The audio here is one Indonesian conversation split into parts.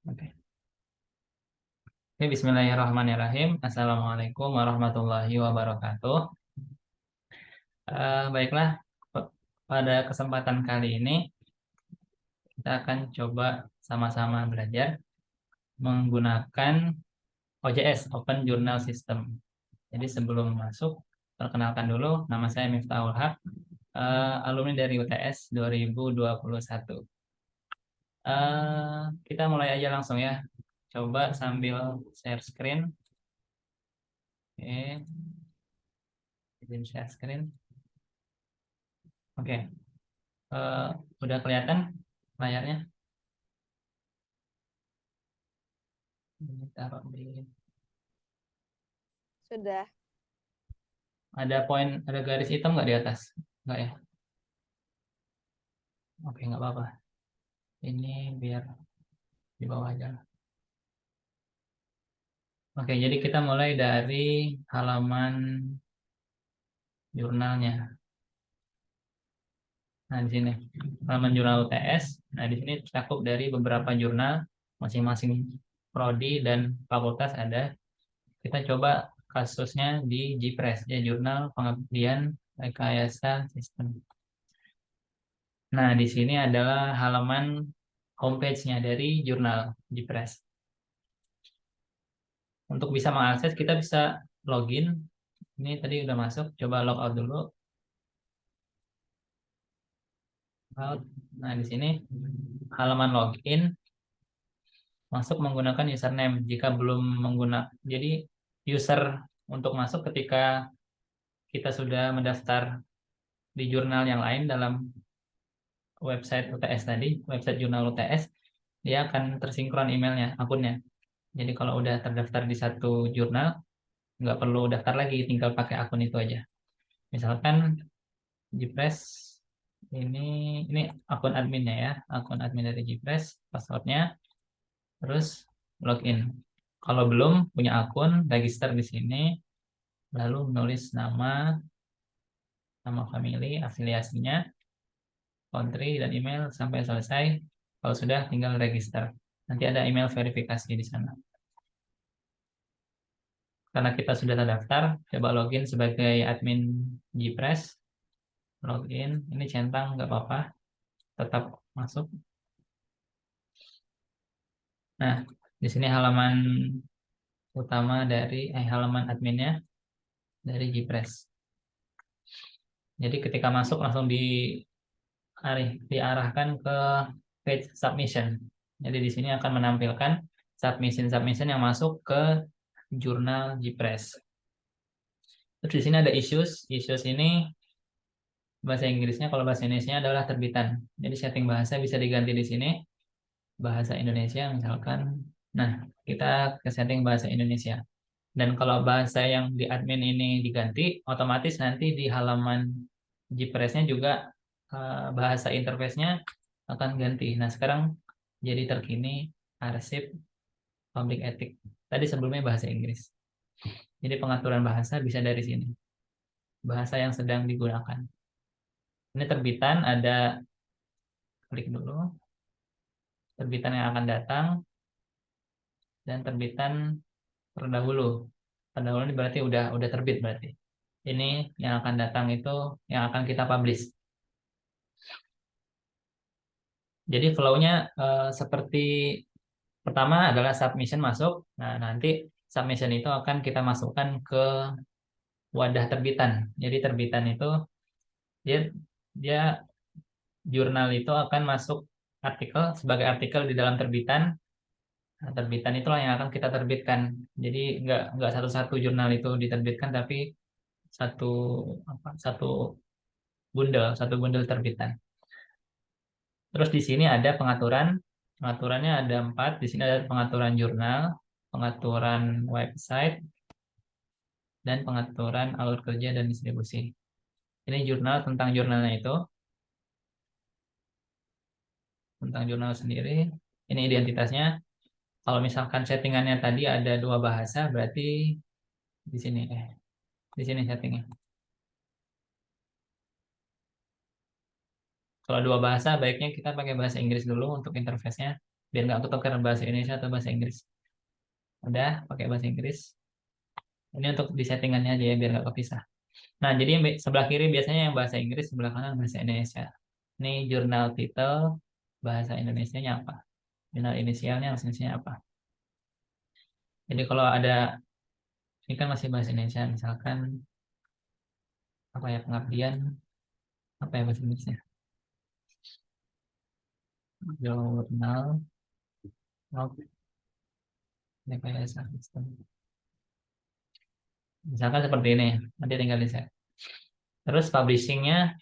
Oke. Oke, Bismillahirrahmanirrahim. Assalamualaikum warahmatullahi wabarakatuh. Baiklah, pada kesempatan kali ini kita akan coba sama-sama belajar menggunakan OJS, Open Journal System. Jadi sebelum masuk, perkenalkan dulu, nama saya Miftahul Haq, alumni dari UTS 2021. Kita mulai aja langsung ya. Coba sambil share screen. Oke, izin share screen. Oke. Eh, udah kelihatan layarnya? Ini taruh di. Sudah. Ada poin, ada garis hitam nggak di atas? Nggak ya? Oke, nggak apa-apa. Ini biar di bawah aja. Oke, jadi kita mulai dari halaman jurnalnya. Nah, di sini halaman jurnal UTS. Nah, di sini cakup dari beberapa jurnal masing-masing prodi dan fakultas ada. Kita coba kasusnya di JPRES, ya Jurnal Pengabdian Rekayasa Sistem. Nah, di sini adalah halaman homepage-nya dari jurnal JPRES. Untuk bisa mengakses, kita bisa login. Ini tadi udah masuk, coba logout dulu. Nah, di sini halaman login, masuk menggunakan username. Jika belum menggunakan, jadi user untuk masuk ketika kita sudah mendaftar di jurnal yang lain dalam website UTS tadi, website jurnal UTS, dia akan tersinkron emailnya, akunnya. Jadi kalau udah terdaftar di satu jurnal, nggak perlu daftar lagi, tinggal pakai akun itu aja. Misalkan JPRES ini akun adminnya ya, akun admin dari JPRES, passwordnya, terus login. Kalau belum punya akun, register di sini, lalu menulis nama family, afiliasinya, country dan email sampai selesai. Kalau sudah, tinggal register. Nanti ada email verifikasi di sana. Karena kita sudah terdaftar, coba login sebagai admin JPRES. Login, ini centang nggak apa-apa, tetap masuk. Nah, di sini halaman utama dari halaman adminnya dari JPRES. Jadi ketika masuk langsung diarahkan ke page submission. Jadi di sini akan menampilkan submission yang masuk ke jurnal JPRES. Terus di sini ada issues. Issues ini bahasa Inggrisnya, kalau bahasa Indonesia adalah terbitan. Jadi setting bahasa bisa diganti di sini. Bahasa Indonesia misalkan. Nah, kita ke setting bahasa Indonesia. Dan kalau bahasa yang di admin ini diganti, otomatis nanti di halaman JPRES-nya juga bahasa interface-nya akan ganti. Nah, sekarang jadi terkini arsip public ethic. Tadi sebelumnya bahasa Inggris. Jadi pengaturan bahasa bisa dari sini. Bahasa yang sedang digunakan. Ini terbitan, ada klik dulu. Terbitan yang akan datang dan terbitan terdahulu. Terdahulu ini berarti udah terbit berarti. Ini yang akan datang itu yang akan kita publish. Jadi flow-nya seperti pertama adalah submission masuk. Nah, nanti submission itu akan kita masukkan ke wadah terbitan. Jadi terbitan itu dia dia jurnal itu akan masuk artikel sebagai artikel di dalam terbitan. Nah, terbitan itulah yang akan kita terbitkan. Jadi nggak satu-satu jurnal itu diterbitkan, tapi satu satu bundel terbitan. Terus di sini ada pengaturan. Pengaturannya ada 4. Di sini ada pengaturan jurnal, pengaturan website, dan pengaturan alur kerja dan distribusi. Ini jurnal tentang jurnalnya itu, tentang jurnal sendiri. Ini identitasnya. Kalau misalkan settingannya tadi ada 2 bahasa, berarti di sini di sini settingnya. Kalau 2 bahasa, baiknya kita pakai bahasa Inggris dulu untuk interface-nya. biar nggak ketukar bahasa Indonesia atau bahasa Inggris. Udah pakai bahasa Inggris. Ini untuk di settingannya aja ya biar nggak kepisah. Nah, jadi yang sebelah kiri biasanya yang bahasa Inggris, sebelah kanan bahasa Indonesia. Ini jurnal title, bahasa Indonesianya apa? Jurnal inisialnya apa? Jadi kalau ada, ini kan masih bahasa Indonesia, misalkan apa ya, pengabdian, apa ya bahasa Inggrisnya? Jurnal of Rekayasa Sistem. Misalkan seperti ini, nanti tinggal di set. Terus publishingnya,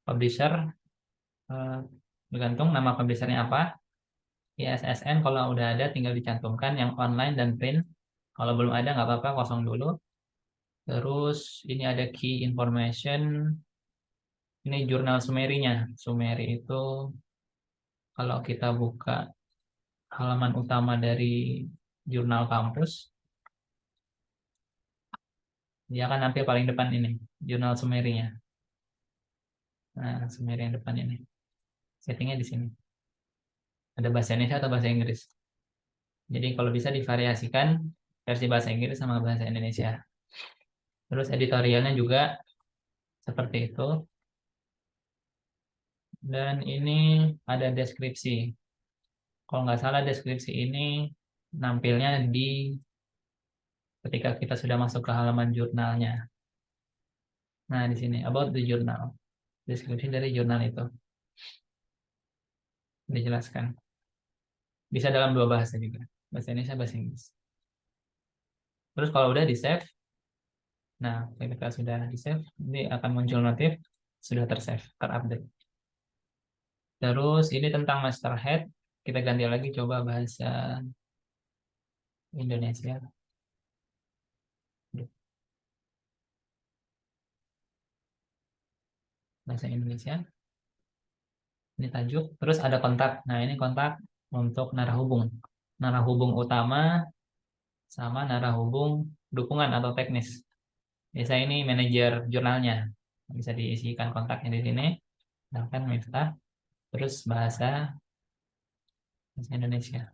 publisher, eh, bergantung nama publishernya apa. ISSN kalau udah ada tinggal dicantumkan yang online dan print. Kalau belum ada nggak apa-apa, kosong dulu. Terus ini ada key information. Ini jurnal Sumerinya. Sumeri itu kalau kita buka halaman utama dari jurnal kampus, dia akan nampil paling depan ini, jurnal Sumerinya. Nah, Sumeri yang depan ini. Settingnya di sini. Ada bahasa Indonesia atau bahasa Inggris. Jadi kalau bisa divariasikan versi bahasa Inggris sama bahasa Indonesia. Terus editorialnya juga seperti itu. Dan ini ada deskripsi. Kalau nggak salah deskripsi ini nampilnya di ketika kita sudah masuk ke halaman jurnalnya. Nah, di sini about the journal. Deskripsi dari jurnal itu dijelaskan. Bisa dalam dua bahasa juga, bahasa Indonesia, bahasa Inggris. Terus kalau udah di save, nah ketika sudah di save, ini akan muncul notif sudah tersave, terupdate. Terus ini tentang masterhead, kita ganti lagi coba bahasa Indonesia. Bahasa Indonesia. Ini tajuk. Terus ada kontak. Nah, ini kontak untuk narahubung. Narahubung utama sama narahubung dukungan atau teknis. Biasa ini manajer jurnalnya. Bisa diisikan kontaknya di sini. Misalkan Miftah. Terus bahasa Indonesia.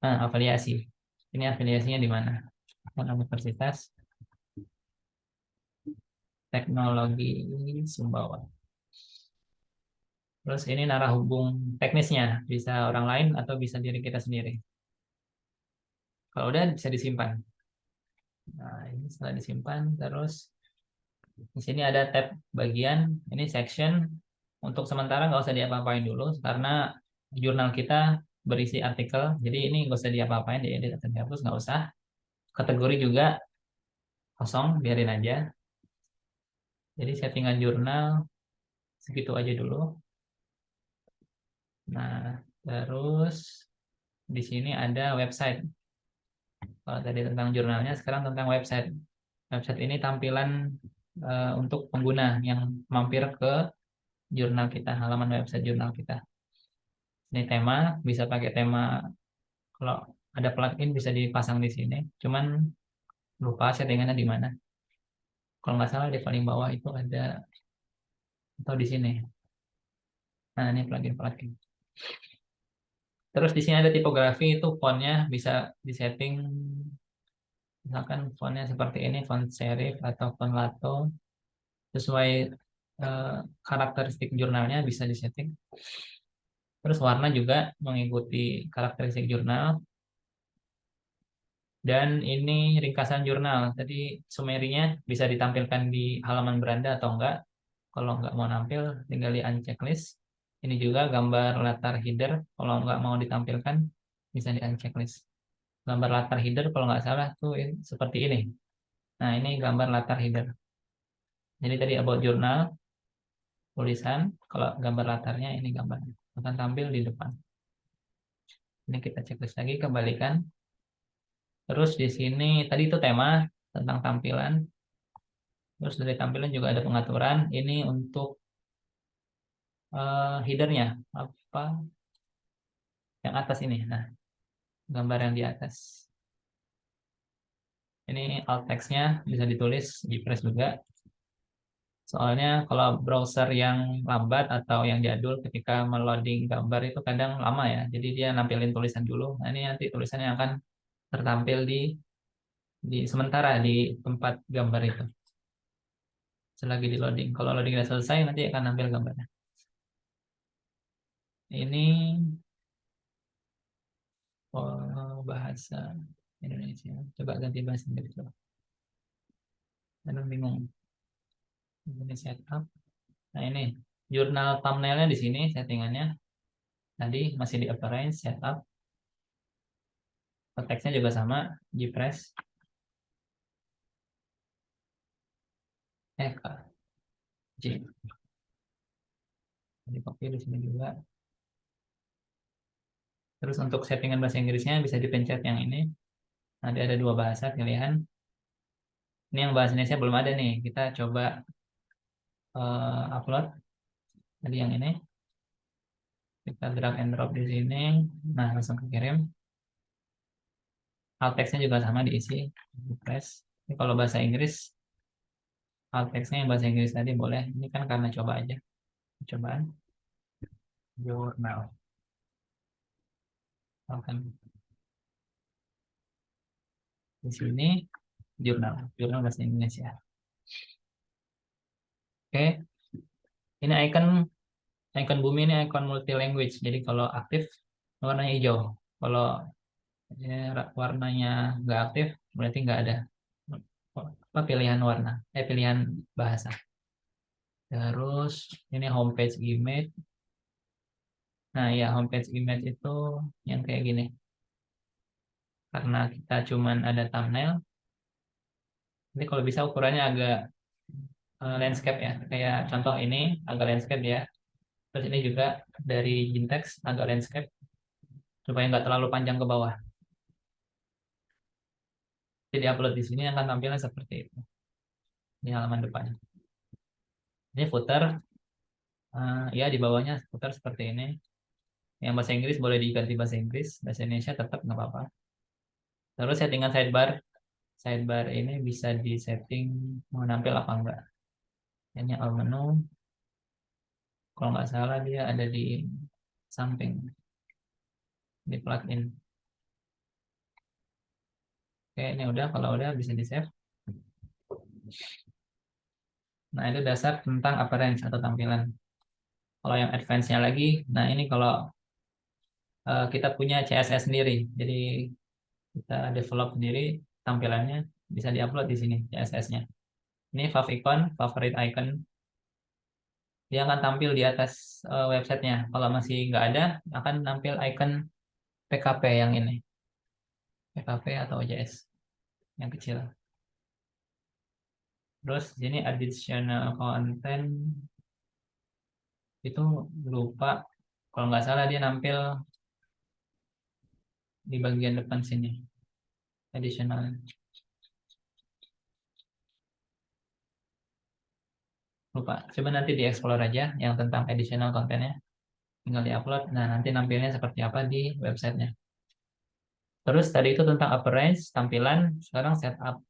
Nah, afiliasi. Ini afiliasinya di mana? Universitas Teknologi Sumbawa. Terus ini narahubung teknisnya. Bisa orang lain atau bisa diri kita sendiri. Kalau udah bisa disimpan. Nah, ini setelah disimpan, terus di sini ada tab bagian, ini section. Untuk sementara nggak usah diapa-apain dulu, karena jurnal kita berisi artikel, jadi ini nggak usah diapa-apain, diedit atau dihapus, nggak usah. Kategori juga kosong, biarin aja. Jadi settingan jurnal segitu aja dulu. Nah, terus di sini ada website. Kalau tadi tentang jurnalnya, sekarang tentang website. Website ini tampilan untuk pengguna yang mampir ke jurnal kita, halaman website jurnal kita. Ini tema, bisa pakai tema, kalau ada plugin bisa dipasang di sini. Cuman lupa settingannya di mana. Kalau nggak salah di paling bawah itu ada, atau di sini. Nah, ini plugin-plugin. Terus di sini ada tipografi, itu fontnya bisa disetting. Misalkan fontnya seperti ini, font serif atau font lato. Sesuai eh, karakteristik jurnalnya bisa disetting. Terus warna juga mengikuti karakteristik jurnal. Dan ini ringkasan jurnal. Tadi sumerinya bisa ditampilkan di halaman beranda atau enggak. Kalau enggak mau nampil, tinggal di unchecklist. Ini juga gambar latar header. Kalau enggak mau ditampilkan, bisa di unchecklist. Gambar latar header kalau nggak salah tuh seperti ini. Nah, ini gambar latar header. Jadi tadi about jurnal, tulisan. Kalau gambar latarnya ini gambarnya. Akan tampil di depan. Ini kita checklist lagi, kembalikan. Terus di sini tadi itu tema tentang tampilan. Terus dari tampilan juga ada pengaturan. Ini untuk headernya apa yang atas ini. Nah, gambar yang di atas. Ini alt text-nya bisa ditulis di press juga. Soalnya kalau browser yang lambat atau yang jadul ketika meloading gambar itu kadang lama ya. Jadi dia nampilin tulisan dulu. Nah, ini nanti tulisannya akan tertampil di sementara di tempat gambar itu. Selagi di loading. Kalau loading sudah selesai nanti akan nampil gambarnya. Ini bahasa Indonesia. Coba ganti bahasa Inggris dulu. Karena bingung. Ini setup. Nah, ini jurnal thumbnailnya di sini settingannya. Tadi masih di appearance, setup. Konteksnya juga sama, Gpress. J. Di copy di sini juga. Terus untuk settingan bahasa Inggrisnya bisa dipencet yang ini. Nanti ada dua bahasa pilihan. Ini yang bahasa Indonesia belum ada nih. Kita coba upload. Tadi yang ini. Kita drag and drop di sini. Nah, langsung kekirim. Alt text-nya juga sama diisi. Press. Ini kalau bahasa Inggris, alt text-nya yang bahasa Inggris tadi boleh. Ini kan karena coba aja. Cobaan. Jurnal. Akan di sini jurnal bahasa Indonesia. Oke, ini icon bumi ini icon multi language. Jadi kalau aktif warnanya hijau. Kalau warnanya nggak aktif berarti nggak ada apa pilihan warna, pilihan bahasa. Terus ini homepage image. Nah ya homepage image itu yang kayak gini. Karena kita cuman ada thumbnail. Jadi kalau bisa ukurannya agak landscape ya. Kayak contoh ini agak landscape ya. Terus ini juga dari Jintex agak landscape supaya nggak terlalu panjang ke bawah. Jadi upload di sini akan tampilnya seperti itu di halaman depan. Ini footer, ya di bawahnya footer seperti ini. Yang bahasa Inggris boleh diganti bahasa Inggris, bahasa Indonesia tetap nggak apa-apa. Terus settingan sidebar, sidebar ini bisa di setting mau nampil apa enggak. Ini all menu, kalau nggak salah dia ada di samping di plugin. Oke, ini udah, kalau udah bisa di save. Nah itu dasar tentang appearance atau tampilan. Kalau yang advance-nya lagi, nah ini kalau kita punya CSS sendiri, jadi kita develop sendiri tampilannya bisa diupload di sini CSS-nya. Ini favicon, favorite icon, dia akan tampil di atas websitenya. Kalau masih nggak ada, akan tampil icon PKP yang ini, PKP atau OJS yang kecil. Terus sini additional content itu lupa, kalau nggak salah dia nampil di bagian depan sini. Additional. Lupa. Coba nanti di explore aja yang tentang additional content-nya. Tinggal di-upload. Nah, nanti nampilnya seperti apa di websitenya. Terus tadi itu tentang appearance, tampilan. Sekarang setup.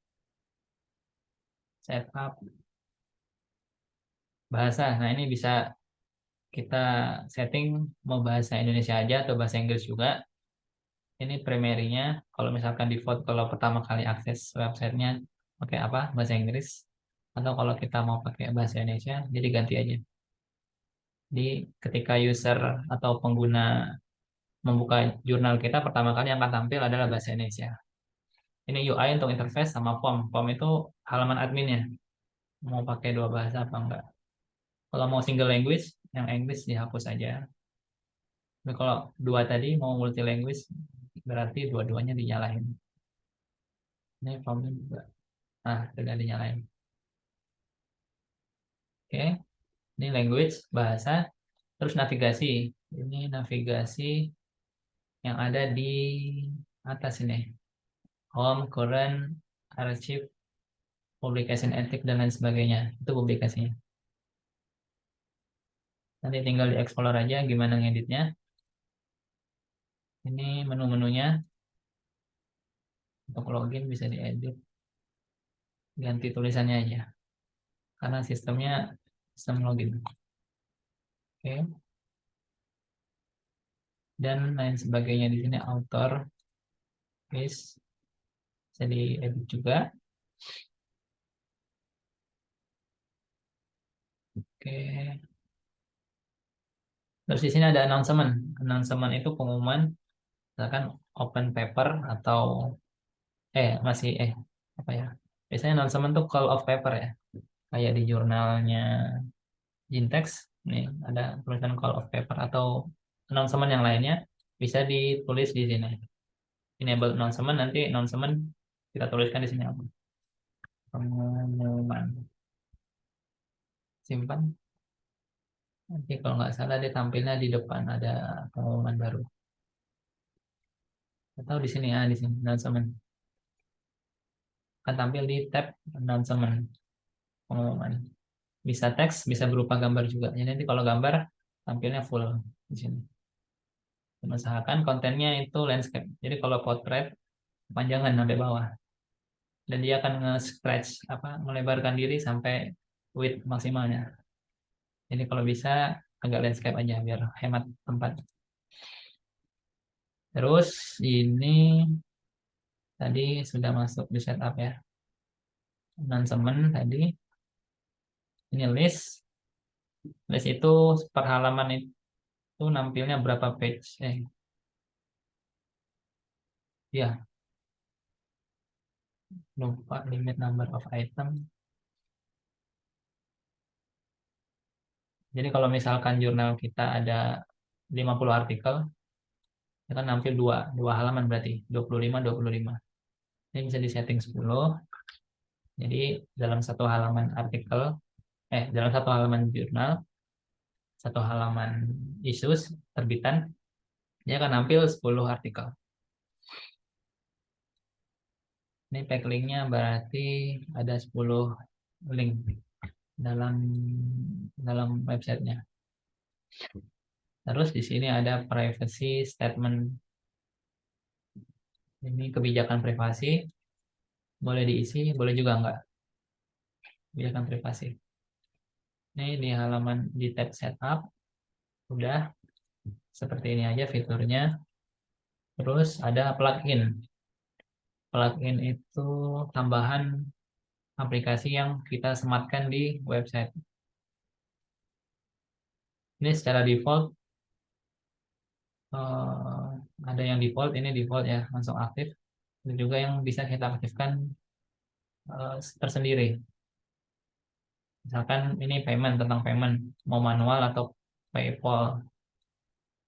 Setup bahasa. Nah, ini bisa kita setting mau bahasa Indonesia aja atau bahasa Inggris juga. Ini primary-nya. Kalau misalkan default, kalau pertama kali akses websitenya pakai apa? Bahasa Inggris. Atau kalau kita mau pakai bahasa Indonesia, jadi ganti aja. Jadi ketika user atau pengguna membuka jurnal kita, pertama kali yang akan tampil adalah bahasa Indonesia. Ini UI untuk interface sama form. Form itu halaman adminnya. Mau pakai dua bahasa apa enggak. Kalau mau single language, yang English dihapus aja. Tapi kalau dua tadi mau multi language, berarti dua-duanya dinyalain. Ini formnya juga. Nah, sudah dinyalain. Oke, ini language, bahasa. Terus navigasi. Ini navigasi yang ada di atas ini. Home, current, archive, publication ethic, dan lain sebagainya. Itu publikasinya. Nanti tinggal di explore aja gimana ngeditnya. Ini menu-menunya. Untuk login bisa diedit. Ganti tulisannya aja. karena sistem login. Oke. Dan lain sebagainya di sini author is bisa diedit juga. Oke. Terus di sini ada announcement. Announcement itu pengumuman, misalkan open paper atau masih apa ya? Biasanya announcement tuh call of paper ya. Kayak di jurnalnya Jintex, nih ada tulisan call of paper atau announcement yang lainnya bisa ditulis di sini. Enable announcement, nanti announcement kita tuliskan di sini apa? Pengumuman. Simpan. Nanti kalau nggak salah dia tampilnya di depan ada pengumuman baru. Atau di sini di sini announcement. Akan tampil di tab announcement pengumuman. Bisa teks, bisa berupa gambar juga. Jadi nanti kalau gambar tampilnya full di sini. Dan usahakan kontennya itu landscape. Jadi kalau portrait panjangan sampai bawah. Dan dia akan nge-scratch melebarkan diri sampai width maksimalnya. Jadi kalau bisa agak landscape aja biar hemat tempat. Terus ini tadi sudah masuk di setup ya. Announcement tadi. Ini list. List itu per halaman itu nampilnya berapa page. Ya, lupa limit number of item. Jadi kalau misalkan jurnal kita ada 50 artikel, ya kan nampil dua halaman berarti 25. Ini bisa disetting 10. Jadi dalam satu halaman artikel, dalam satu halaman jurnal, satu halaman issues terbitan, dia akan nampil 10 artikel. Ini linknya berarti ada 10 link dalam websitenya. Terus di sini ada privacy statement. Ini kebijakan privasi, boleh diisi, boleh juga enggak. Kebijakan privasi. Ini di halaman di tab setup, udah seperti ini aja fiturnya. Terus ada plugin. Plugin itu tambahan aplikasi yang kita sematkan di website. Ini secara default ada yang default, ini default ya langsung aktif. Ada juga yang bisa kita aktifkan tersendiri. Misalkan ini payment, tentang payment, mau manual atau PayPal,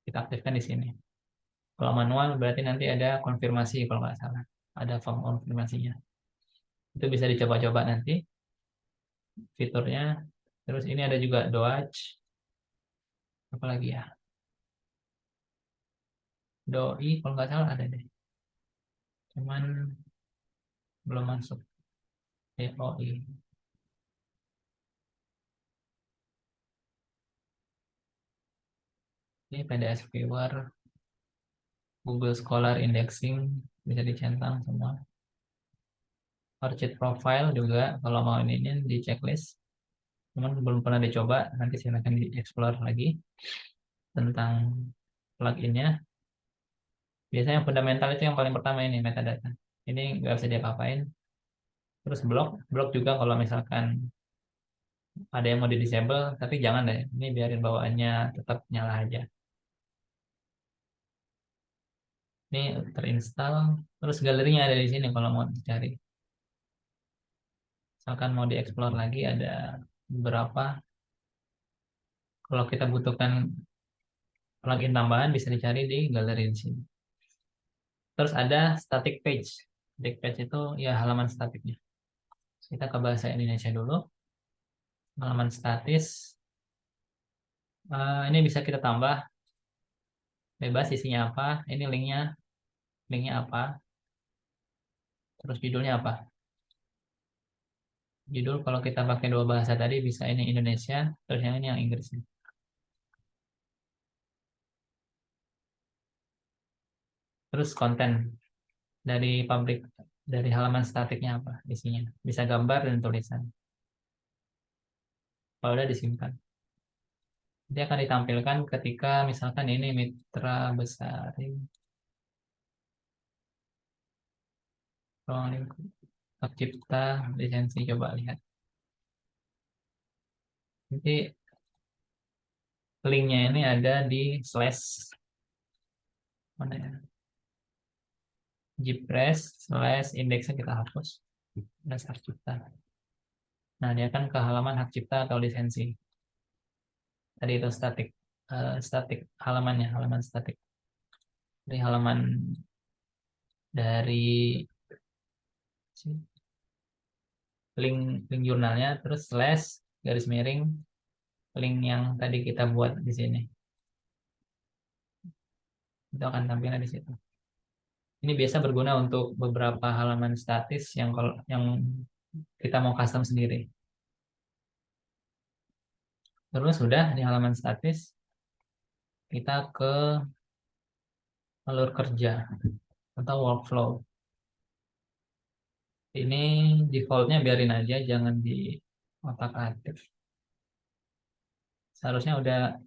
kita aktifkan di sini. Kalau manual berarti nanti ada konfirmasi kalau nggak salah, ada form konfirmasinya. Itu bisa dicoba-coba nanti fiturnya. Terus ini ada juga Doage, apalagi ya, Doi kalau nggak salah ada deh, cuman belum masuk. DOI. Ini PDS Viewer, Google Scholar Indexing bisa dicentang semua. Orchid Profile juga kalau mau ini di checklist. Cuman belum pernah dicoba, nanti silahkan di explore lagi tentang pluginnya. Biasanya yang fundamental itu yang paling pertama ini metadata. Ini nggak bisa diapa-apain. Terus blog juga kalau misalkan ada yang mau di disable, tapi jangan deh. Ini biarin bawaannya tetap nyala aja. Ini terinstall. Terus galerinya ada di sini kalau mau dicari. Misalkan mau dieksplor lagi ada beberapa. Kalau kita butuhkan plugin tambahan bisa dicari di galeri di sini. Terus ada static page. Static page itu ya halaman statiknya. Kita ke bahasa Indonesia dulu. Halaman statis. Ini bisa kita tambah bebas isinya apa. Ini linknya apa. Terus judulnya apa. Judul kalau kita pakai dua bahasa tadi bisa ini Indonesia, terus yang ini yang Inggris. Terus konten dari publik, dari halaman statiknya apa isinya. Bisa gambar dan tulisan. Kalau udah disimpan. Dia akan ditampilkan ketika misalkan ini mitra besar. Ruang lingkup hak cipta lisensi, coba lihat. Nanti linknya ini ada di slash mana ya? Gpress slash indeksnya kita hapus. Slash hak cipta. Nah, dia akan ke halaman hak cipta atau lisensi. Tadi itu statik, statik halamannya, halaman statik. Dari halaman dari link link jurnalnya, terus slash garis miring link yang tadi kita buat di sini. Itu akan tampilnya di situ. Ini biasa berguna untuk beberapa halaman statis yang kalau yang kita mau custom sendiri. Terus sudah di halaman statis, kita ke alur kerja atau workflow. Ini defaultnya biarin aja, jangan di otak-atik. Seharusnya udah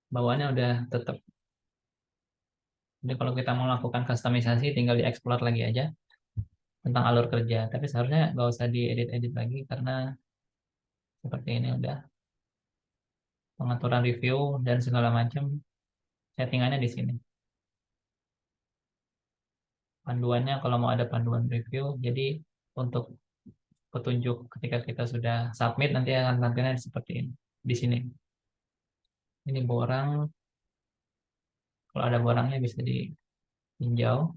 bawaannya udah tetap. Jadi kalau kita mau lakukan customisasi, tinggal dieksplor lagi aja tentang alur kerja. Tapi seharusnya nggak usah diedit-edit lagi karena seperti ini udah pengaturan review dan segala macam settingannya di sini. Panduannya kalau mau ada panduan review, jadi untuk petunjuk ketika kita sudah submit nanti akan tampilnya seperti ini di sini. Ini borang, kalau ada borangnya bisa ditinjau.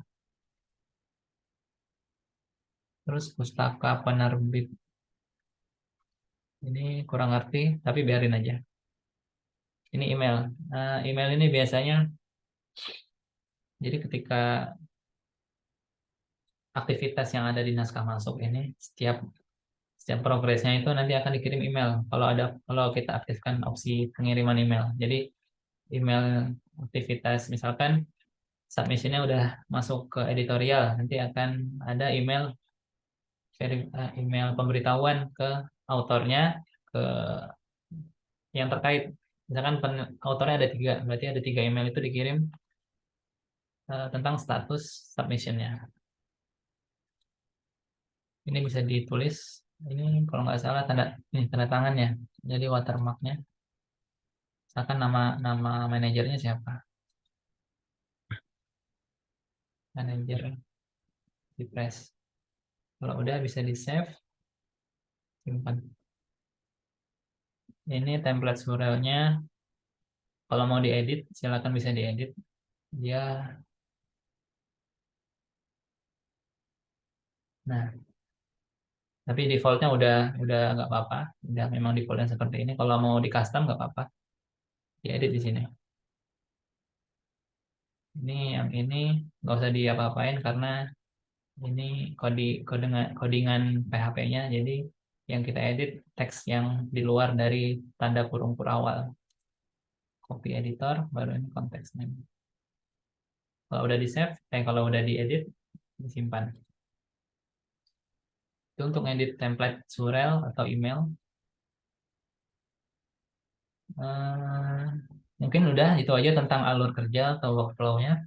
Terus pustaka penerbit, ini kurang ngerti tapi biarin aja. Ini email. Nah, email ini biasanya jadi ketika aktivitas yang ada di naskah masuk ini setiap progresnya itu nanti akan dikirim email kalau kita aktifkan opsi pengiriman email. Jadi email aktivitas misalkan submissionnya udah masuk ke editorial, nanti akan ada email pemberitahuan ke autornya, ke yang terkait. Misalkan autornya ada 3, berarti ada 3 email itu dikirim tentang status submissionnya. Ini bisa ditulis, ini kalau nggak salah tanda tangannya, jadi watermarknya. Misalkan nama nama manajernya siapa, manajer di press. Kalau udah bisa di save, simpan. Ini template surelnya, kalau mau diedit silakan bisa diedit. Dia, nah, tapi defaultnya udah nggak apa-apa, udah memang defaultnya seperti ini. Kalau mau di custom nggak apa-apa, diedit di sini. Ini yang ini nggak usah diapa-apain karena ini codingan PHP-nya, jadi yang kita edit teks yang di luar dari tanda kurung kur awal. Copy editor, baru ini konteks name. Kalau udah di save, kalau udah diedit, disimpan. Itu untuk edit template surel atau email. Eh, Mungkin udah itu aja tentang alur kerja atau workflow-nya.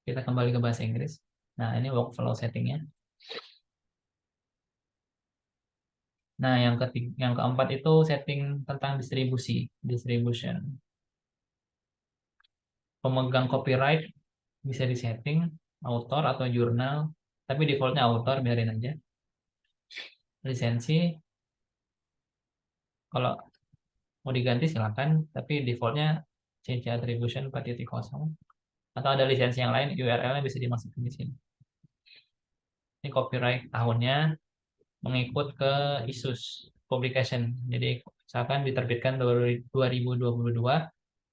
Kita kembali ke bahasa Inggris. Nah, ini workflow settingnya. Nah, yang keempat itu setting tentang distribution. Pemegang copyright bisa disetting author atau jurnal, tapi defaultnya author, biarin aja. Lisensi kalau mau diganti silakan, tapi defaultnya CC attribution 4.0, atau ada lisensi yang lain URL-nya bisa dimasukin di sini. Ini copyright tahunnya mengikut ke issues publication. Jadi misalkan diterbitkan 2022,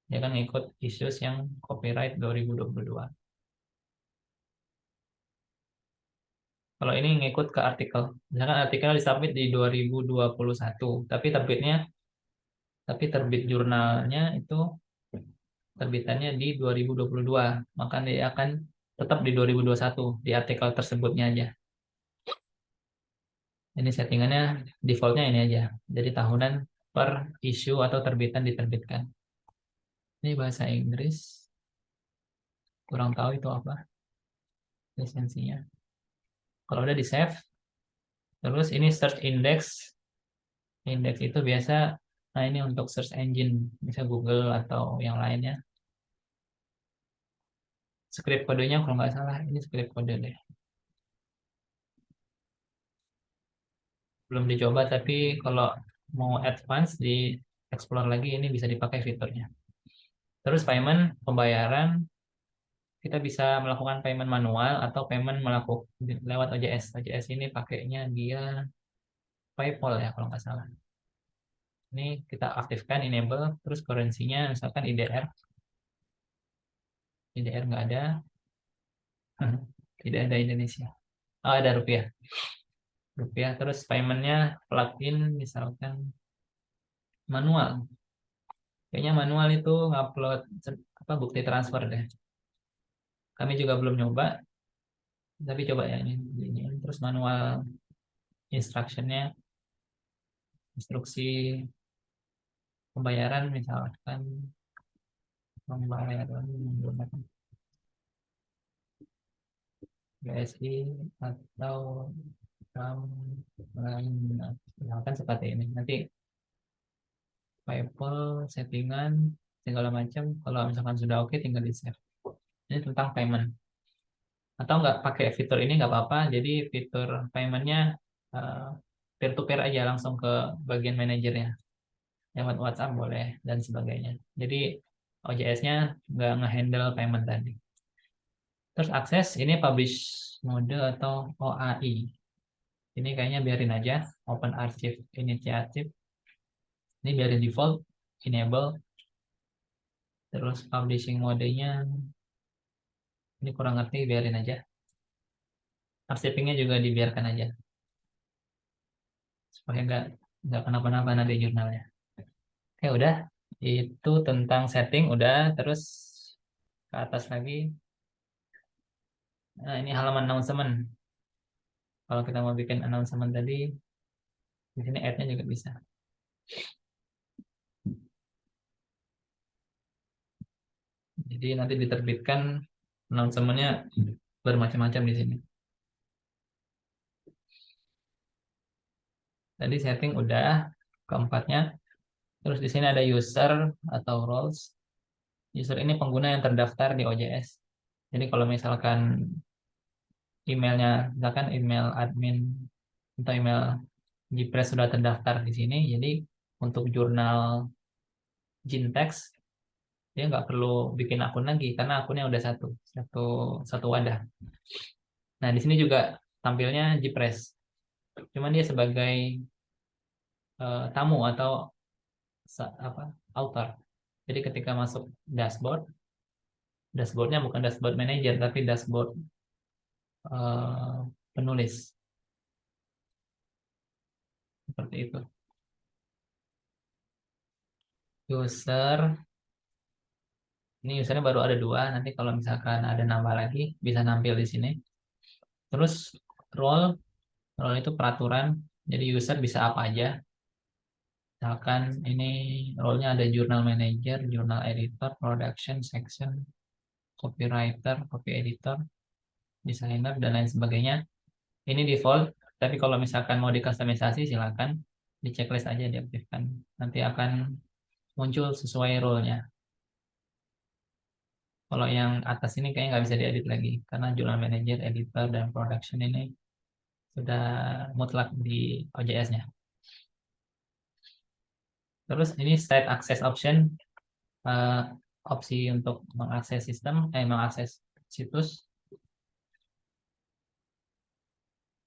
dia akan ngikut issues yang copyright 2022. Kalau ini ngikut ke artikel. Misalkan artikel disubmit di 2021, tapi terbit jurnalnya itu terbitannya di 2022, maka dia akan tetap di 2021 di artikel tersebutnya aja. Ini settingannya defaultnya ini aja. Jadi tahunan per issue atau terbitan diterbitkan. Ini bahasa Inggris. Kurang tahu itu apa lisensinya. Kalau udah di save, terus ini search index. Index itu biasa, nah ini untuk search engine, bisa Google atau yang lainnya. Script kodenya kalau nggak salah, ini script kode deh. Belum dicoba, tapi kalau mau advance di explore lagi, ini bisa dipakai fiturnya. Terus payment, pembayaran, kita bisa melakukan payment manual atau payment melakukan lewat OJS. OJS ini pakainya dia PayPal ya kalau nggak salah. Ini kita aktifkan enable, terus currency-nya misalkan IDR. IDR nggak ada, tidak ada Indonesia. Oh, ada rupiah. Rupiah, terus paymentnya plugin misalkan manual. Kayaknya manual itu ngupload apa bukti transfer deh. Kami juga belum nyoba, tapi coba ya ini. Terus manual instructionnya, instruksi pembayaran misalkan pembayaran menggunakan BSI atau bank lain, misalkan seperti ini. Nanti PayPal settingan segala macam. Kalau misalkan sudah oke, tinggal di save. Ini tentang payment. Atau nggak pakai fitur ini nggak apa-apa. Jadi fitur paymentnya peer to peer aja langsung ke bagian manajernya. Lewat WhatsApp boleh dan sebagainya. Jadi OJS-nya nggak ngehandle payment tadi. Terus akses ini publish mode atau OAI. Ini kayaknya biarin aja. Open Archive Initiative. Ini biarin default. Enable. Terus publishing modenya ini kurang ngerti, biarin aja. Archivingnya juga dibiarkan aja. Supaya nggak kenapa-napa nanti jurnalnya. Oke, udah. Itu tentang setting, udah. Terus ke atas lagi. Nah, ini halaman announcement. Kalau kita mau bikin announcement tadi, di sini add-nya juga bisa. Jadi nanti diterbitkan announcement-nya bermacam-macam di sini. Tadi setting udah, keempatnya. Terus di sini ada user atau roles. User ini pengguna yang terdaftar di OJS. Jadi kalau misalkan emailnya, misalkan email admin atau email Gpress sudah terdaftar di sini, jadi untuk jurnal Jintex dia nggak perlu bikin akun lagi karena akunnya udah satu satu satu wadah. Nah di sini juga tampilnya Gpress, cuman dia sebagai tamu atau apa author. Jadi ketika masuk dashboard, dashboardnya bukan dashboard manager tapi dashboard penulis seperti itu. User ini usernya baru ada dua. Nanti kalau misalkan ada nambah lagi bisa nampil di sini. Terus role, role itu peraturan. Jadi user bisa apa aja. Misalkan ini role-nya ada jurnal manager, jurnal editor, production section, copywriter, copy editor, designer dan lain sebagainya. Ini default. Tapi kalau misalkan mau dikustomisasi silakan di checklist aja diaktifkan. Nanti akan muncul sesuai role-nya. Kalau yang atas ini kayaknya nggak bisa diedit lagi karena jurnal manager, editor, dan production ini sudah mutlak di OJS-nya. Terus ini site access option, eh, opsi untuk mengakses sistem, mengakses situs.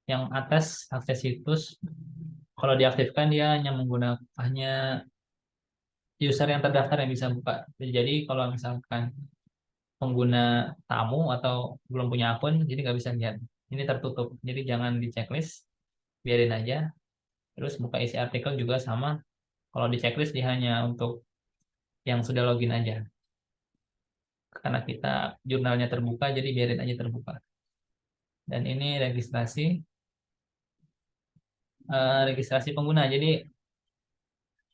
Yang atas akses situs, kalau diaktifkan dia hanya menggunakan hanya user yang terdaftar yang bisa buka. Jadi kalau misalkan pengguna tamu atau belum punya akun, jadi nggak bisa lihat. Ini tertutup, jadi jangan di checklist, biarin aja. Terus buka isi artikel juga sama. Kalau di checklist dia hanya untuk yang sudah login aja. Karena kita jurnalnya terbuka, jadi biarin aja terbuka. Dan ini registrasi. registrasi pengguna. Jadi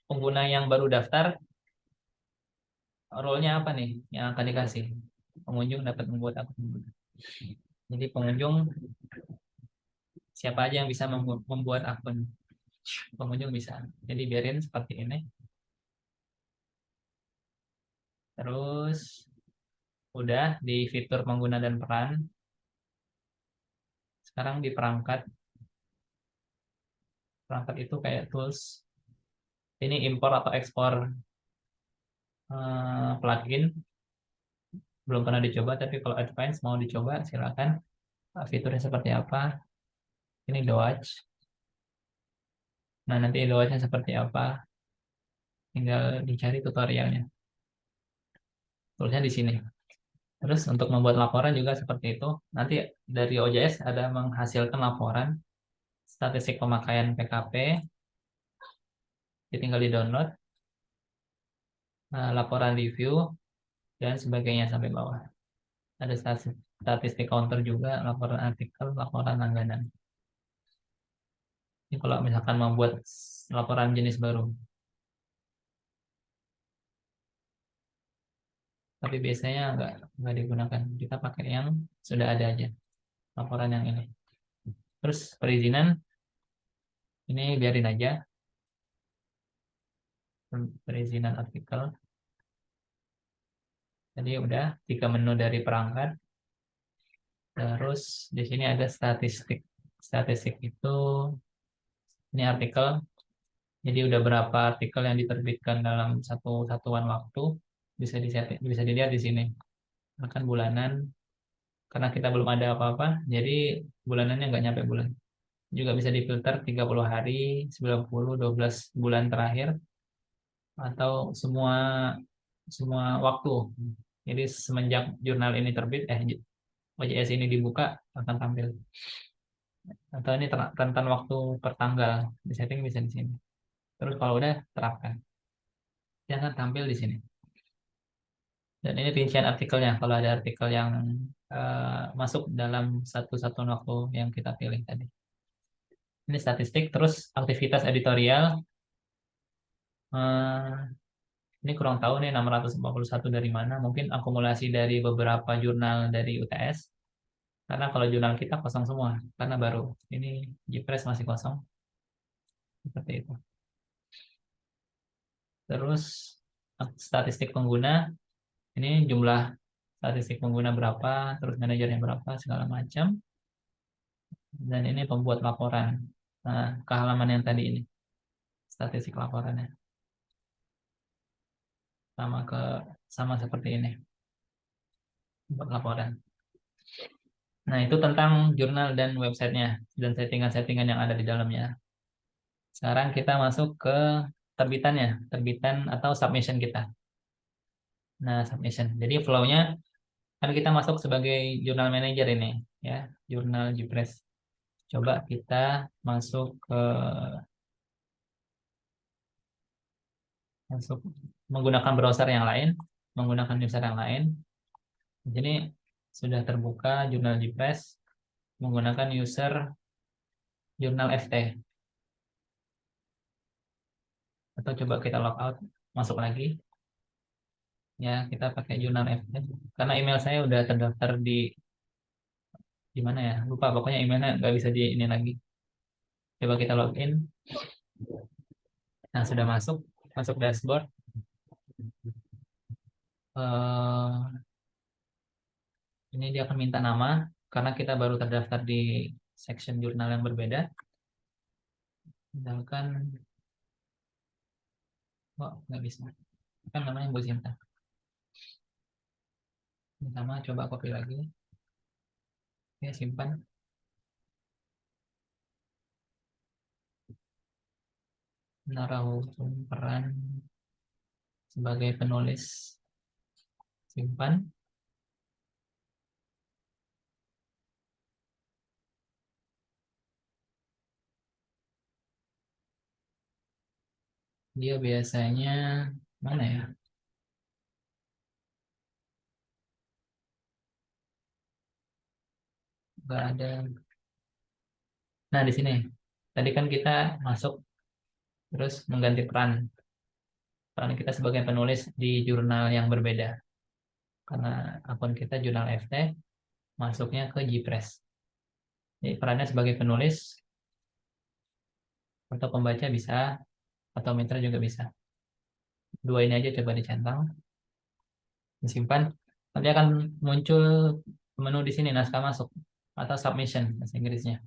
pengguna yang baru daftar, role-nya apa nih yang akan dikasih? Pengunjung dapat membuat akun. Jadi pengunjung siapa aja yang bisa membuat akun pengunjung bisa. Jadi biarin seperti ini. Terus udah di fitur pengguna dan peran. Sekarang di perangkat, perangkat itu kayak tools. Ini impor atau ekspor plugin. Belum pernah dicoba, tapi kalau advance mau dicoba silakan. Fiturnya seperti apa? Ini Dodge. Nah, nanti Dodge-nya seperti apa? Tinggal dicari tutorialnya. Toolsnya di sini. Terus untuk membuat laporan juga seperti itu. Nanti dari OJS ada menghasilkan laporan statistik pemakaian PKP. Tinggal di download. Laporan review dan sebagainya sampai bawah. Ada statistik counter juga, laporan artikel, laporan langganan. Ini kalau misalkan membuat laporan jenis baru. Tapi biasanya nggak digunakan. Kita pakai yang sudah ada aja. Laporan yang ini. Terus perizinan, ini biarin aja. Perizinan artikel. Jadi udah 3 menu dari perangkat. Terus di sini ada statistik. Statistik itu ini artikel. Jadi udah berapa artikel yang diterbitkan dalam satu satuan waktu bisa bisa dilihat di sini. Akan bulanan karena kita belum ada apa-apa, jadi bulanannya nggak nyampe bulan. Juga bisa difilter 30 hari, 90, 12 bulan terakhir atau semua semua waktu. Jadi semenjak jurnal ini terbit, OJS ini dibuka akan tampil. Atau ini rentan waktu per tanggal, di setting bisa di sini. Terus kalau udah terapkan, dia akan tampil di sini. Dan ini rincian artikelnya. Kalau ada artikel yang masuk dalam satu satuan waktu yang kita pilih tadi. Ini statistik, terus aktivitas editorial. Eh, ini kurang tahu nih 641 dari mana. Mungkin akumulasi dari beberapa jurnal dari UTS. Karena kalau jurnal kita kosong semua, karena baru. Ini Gpress masih kosong. Seperti itu. Terus statistik pengguna. Ini jumlah statistik pengguna berapa, terus manajernya berapa, segala macam. Dan ini pembuat laporan. Nah, ke halaman yang tadi ini. Statistik laporannya. Sama sama seperti ini. Buat laporan. Nah, itu tentang jurnal dan websitenya dan settingan-settingan yang ada di dalamnya. Sekarang kita masuk ke terbitannya, terbitan atau submission kita. Nah, submission. Jadi flow-nya kan kita masuk sebagai jurnal manager ini, ya, jurnal Gpress. Coba kita masuk masuk menggunakan browser yang lain, menggunakan user yang lain. Jadi sudah terbuka jurnal Gpress menggunakan user jurnal FT. Atau coba kita logout, masuk lagi. Ya, kita pakai jurnal FT. Karena email saya udah terdaftar di mana ya? Lupa, pokoknya emailnya nggak bisa di ini lagi. Coba kita login. Nah, sudah masuk, masuk dashboard. Ini dia akan minta nama, karena kita baru terdaftar di section jurnal yang berbeda. Misalkan, oh, nggak bisa. Kan namanya Bu Sinta. Ini sama, coba copy lagi. Ya, simpan. Narahum peran sebagai penulis. Simpan. Dia biasanya mana ya? Nggak ada. Nah, di sini Tadi kan kita masuk terus mengganti peran kita sebagai penulis di jurnal yang berbeda, karena akun kita jurnal FT masuknya ke Gpress. Jadi perannya sebagai penulis atau pembaca bisa, atau mitra juga bisa. Dua ini aja coba dicentang, disimpan. Nanti akan muncul menu di sini naskah masuk atau submission bahasa Inggrisnya.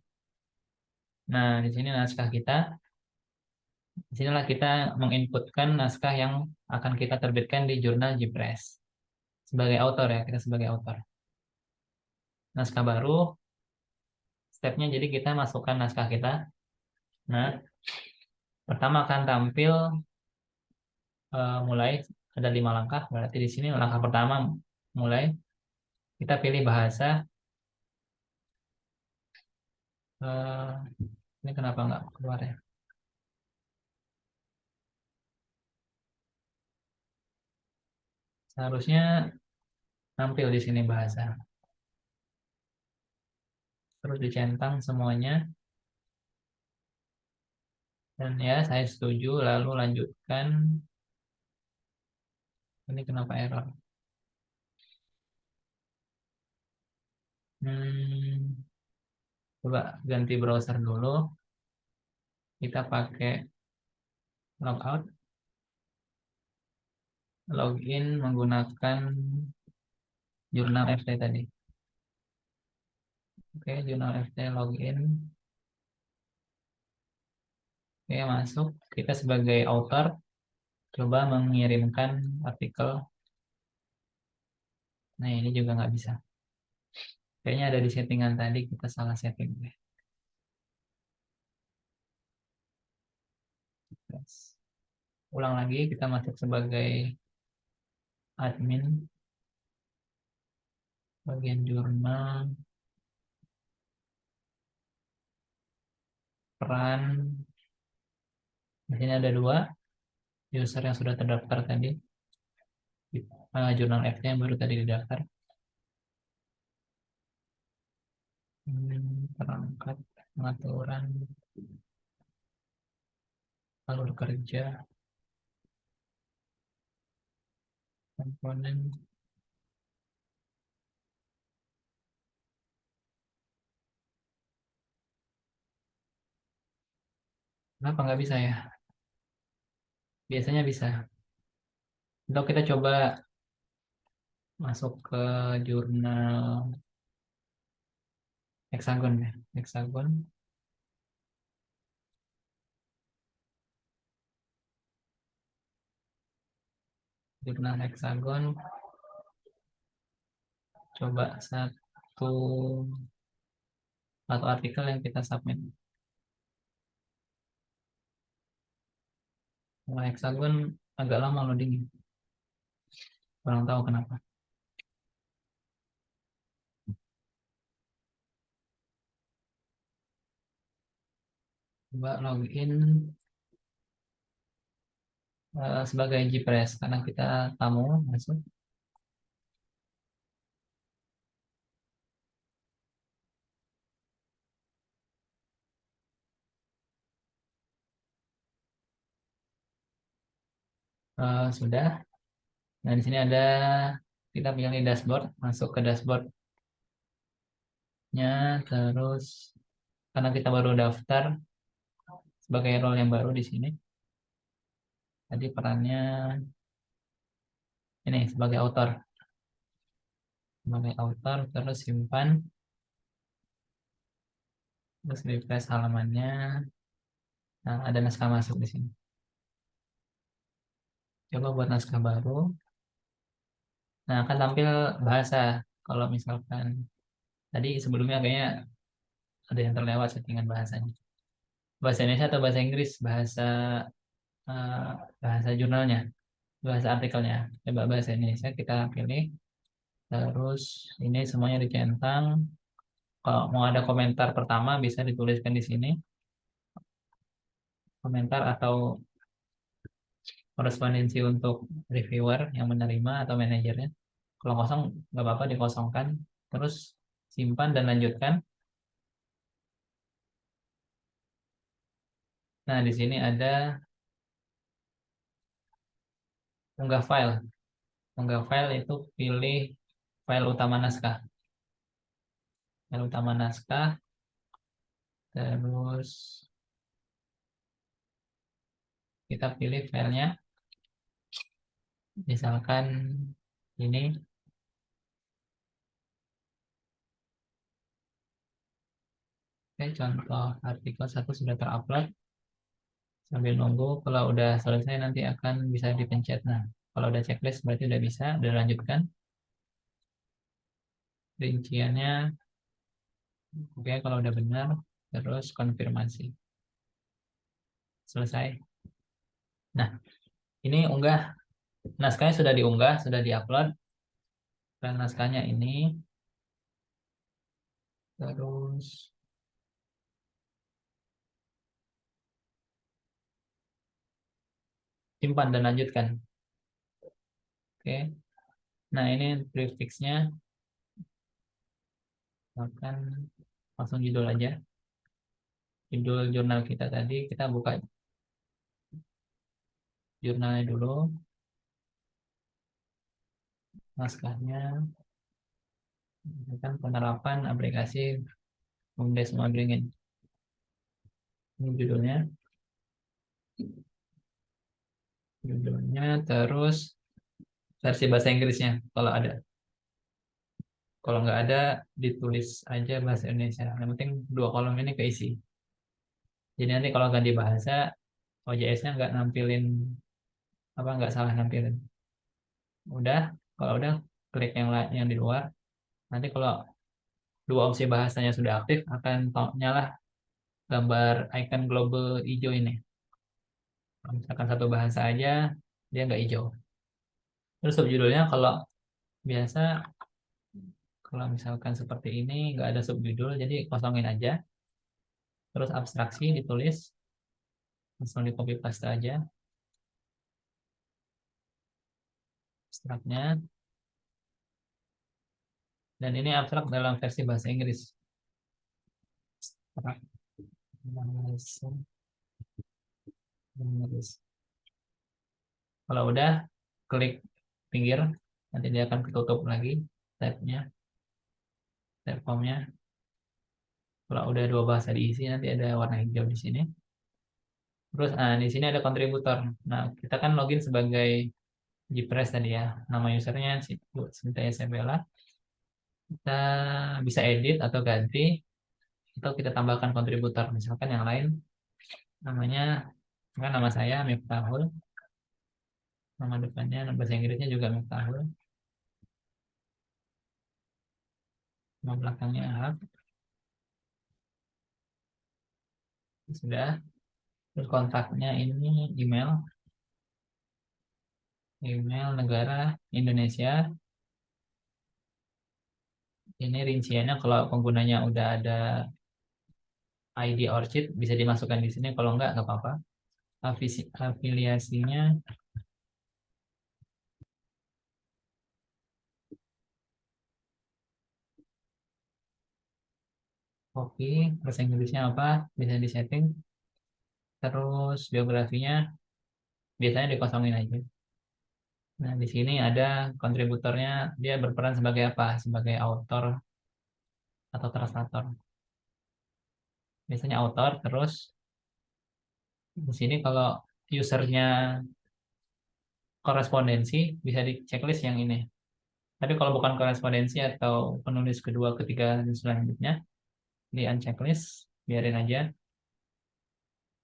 Nah, di sini naskah kita. Disinilah kita menginputkan naskah yang akan kita terbitkan di jurnal Gpress. Sebagai author ya, kita sebagai author. Naskah baru, stepnya jadi kita masukkan naskah kita. Nah, pertama akan tampil mulai ada 5 langkah. Berarti di sini langkah pertama mulai kita pilih bahasa. eh, ini kenapa nggak keluar ya? Seharusnya tampil di sini bahasa. Terus dicentang semuanya. Dan ya, saya setuju. Lalu lanjutkan. Ini kenapa error? Hmm, coba ganti browser dulu. Kita pakai logout, login menggunakan jurnal FT tadi. Oke, jurnal FT login. Oke, masuk. Kita sebagai author coba mengirimkan artikel. Nah, ini juga nggak bisa. Kayaknya ada di settingan tadi, kita salah setting. Yes. Ulang lagi, kita masuk sebagai admin bagian jurnal, peran. Di sini ada 2 user yang sudah terdaftar tadi. Jurnal FT yang baru tadi didaftar. Perangkat, pengaturan, alur kerja, komponen. Kenapa nggak bisa ya? Biasanya bisa. Untuk kita coba masuk ke jurnal Hexagon ya. Hexagon. Jurnal Hexagon. Coba satu artikel yang kita submit. Kalau Hexagon agak lama loading. Kurang tahu kenapa. Coba login sebagai Gpress karena kita tamu masuk. Sudah. Nah, di sini ada, kita pilih dashboard, masuk ke dashboardnya, terus karena kita baru daftar sebagai role yang baru di sini. Tadi perannya ini sebagai author. Sebagai author, terus simpan, terus refresh halamannya. Nah, ada naskah masuk di sini. Coba buat naskah baru. Nah, akan tampil bahasa. Kalau misalkan tadi sebelumnya kayaknya ada yang terlewat settingan bahasanya. Bahasa Indonesia atau bahasa Inggris, eh, bahasa jurnalnya, bahasa artikelnya. Coba bahasa Indonesia kita pilih. Terus ini semuanya dicentang. Kalau mau ada komentar pertama bisa dituliskan di sini. Komentar atau korespondensi untuk reviewer yang menerima atau manajernya. Kalau kosong nggak apa-apa dikosongkan. Terus simpan dan lanjutkan. Nah, di sini ada unggah file. Unggah file itu pilih file utama naskah. File utama naskah, terus kita pilih filenya. Misalkan ini, oke, contoh artikel 1 sudah terupload. Sambil nunggu, kalau udah selesai nanti akan bisa dipencet. Nah, kalau udah checklist berarti udah bisa, udah lanjutkan. Rinciannya, oke, kalau udah benar, terus konfirmasi. Selesai. Nah, ini unggah. Naskahnya sudah diunggah, sudah diupload. Dan naskahnya ini, terus simpan dan lanjutkan. Oke. Nah, ini prefixnya, akan langsung judul aja. Judul jurnal kita tadi, kita buka jurnalnya dulu, naskahnya, kan penerapan aplikasi BUMDes Modern. Ini judulnya, terus versi bahasa Inggrisnya kalau ada. Kalau nggak ada, ditulis aja bahasa Indonesia. Yang penting dua kolom ini keisi. Jadi nanti kalau ganti bahasa, OJS-nya nggak nampilin apa, nggak salah nampilin. Udah, kalau udah klik yang di luar. Nanti kalau dua opsi bahasanya sudah aktif, akan nyala gambar icon global hijau ini. Kalau misalkan satu bahasa aja, dia nggak hijau. Terus subjudulnya kalau biasa, kalau misalkan seperti ini nggak ada subjudul, jadi kosongin aja. Terus abstraksi ditulis, langsung di copy paste aja abstraknya. Dan ini abstrak dalam versi bahasa Inggris. Abstrak bahasa Inggris. Kalau udah, klik pinggir, nanti dia akan ketutup lagi tabnya, tab formnya. Kalau udah dua bahasa diisi, nanti ada warna hijau di sini. Terus, di sini ada kontributor. Nah, kita kan login sebagai Gpress tadi ya. Nama usernya Sinta Isabella. Kita bisa edit atau ganti, atau kita tambahkan kontributor. Misalkan yang lain namanya, kan nama saya Miftahul, nama depannya, nama bahasa Inggrisnya juga Miftahul, nama belakangnya Ahab. Sudah. Terus kontaknya ini email, email negara Indonesia. Ini rinciannya kalau penggunanya udah ada ID Orchid bisa dimasukkan di sini, kalau nggak apa-apa. Afiliasinya, oke, bahasa Inggrisnya apa bisa disetting. Terus biografinya biasanya dikosongin aja. Nah, di sini ada kontributornya, dia berperan sebagai apa? Sebagai author atau translator. Biasanya author, terus di sini kalau usernya korespondensi bisa di checklist yang ini. Tapi kalau bukan korespondensi atau penulis kedua, ketiga, dan selanjutnya di unchecklist, biarin aja.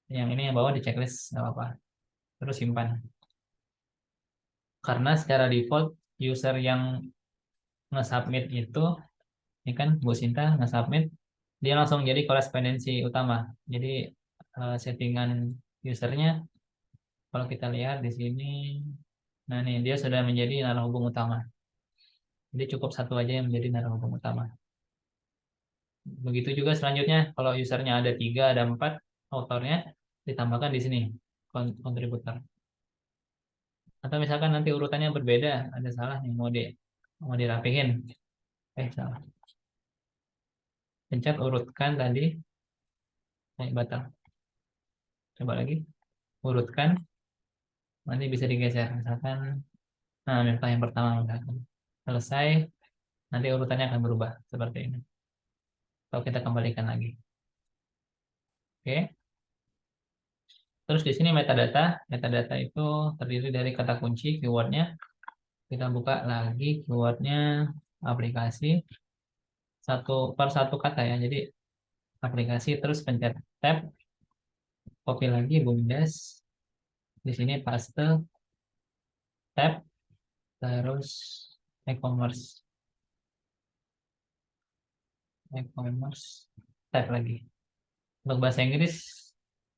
Yang ini yang bawah di checklist, nggak apa-apa. Terus simpan. Karena secara default, user yang nge-submit itu, ini kan Bu Sinta nge-submit, dia langsung jadi korespondensi utama. Jadi settingan usernya, kalau kita lihat di sini, nah nih dia sudah menjadi narahubung utama. Jadi cukup satu aja yang menjadi narahubung utama. Begitu juga selanjutnya, kalau usernya ada 3, ada 4, autornya ditambahkan di sini, kontributor. Atau misalkan nanti urutannya berbeda, ada salah nih, mau dirapihin. Salah. Pencet urutkan tadi, batal. Coba lagi, urutkan, nanti bisa digeser. Misalkan, nah misalkan yang pertama, misalkan. Selesai, nanti urutannya akan berubah seperti ini. Kalau kita kembalikan lagi. Oke. Terus di sini metadata. Metadata itu terdiri dari kata kunci, keywordnya. Kita buka lagi keywordnya aplikasi. Per satu kata ya. Jadi aplikasi terus pencet tab. Copy lagi BUMDes. Di sini paste, tab, terus e-commerce. E-commerce, tab lagi. Untuk bahasa Inggris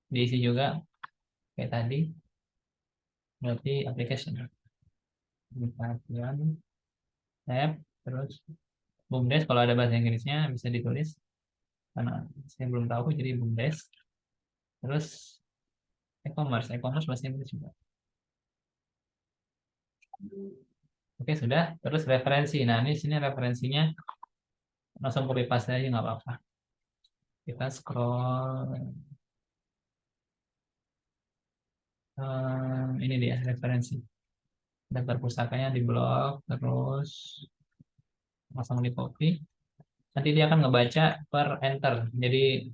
diisi juga kayak tadi. Berarti application. Application, tab, terus BUMDes. Kalau ada bahasa Inggrisnya bisa ditulis. Karena saya belum tahu, jadi BUMDes. Terus e-commerce. E-commerce bahasa Inggris juga. Oke, sudah. Terus referensi. Nah, ini sini referensinya langsung copy paste aja nggak apa-apa. Kita scroll. Ini dia referensi. Daftar pusakanya di blog, terus langsung di copy. Nanti dia akan ngebaca per enter. Jadi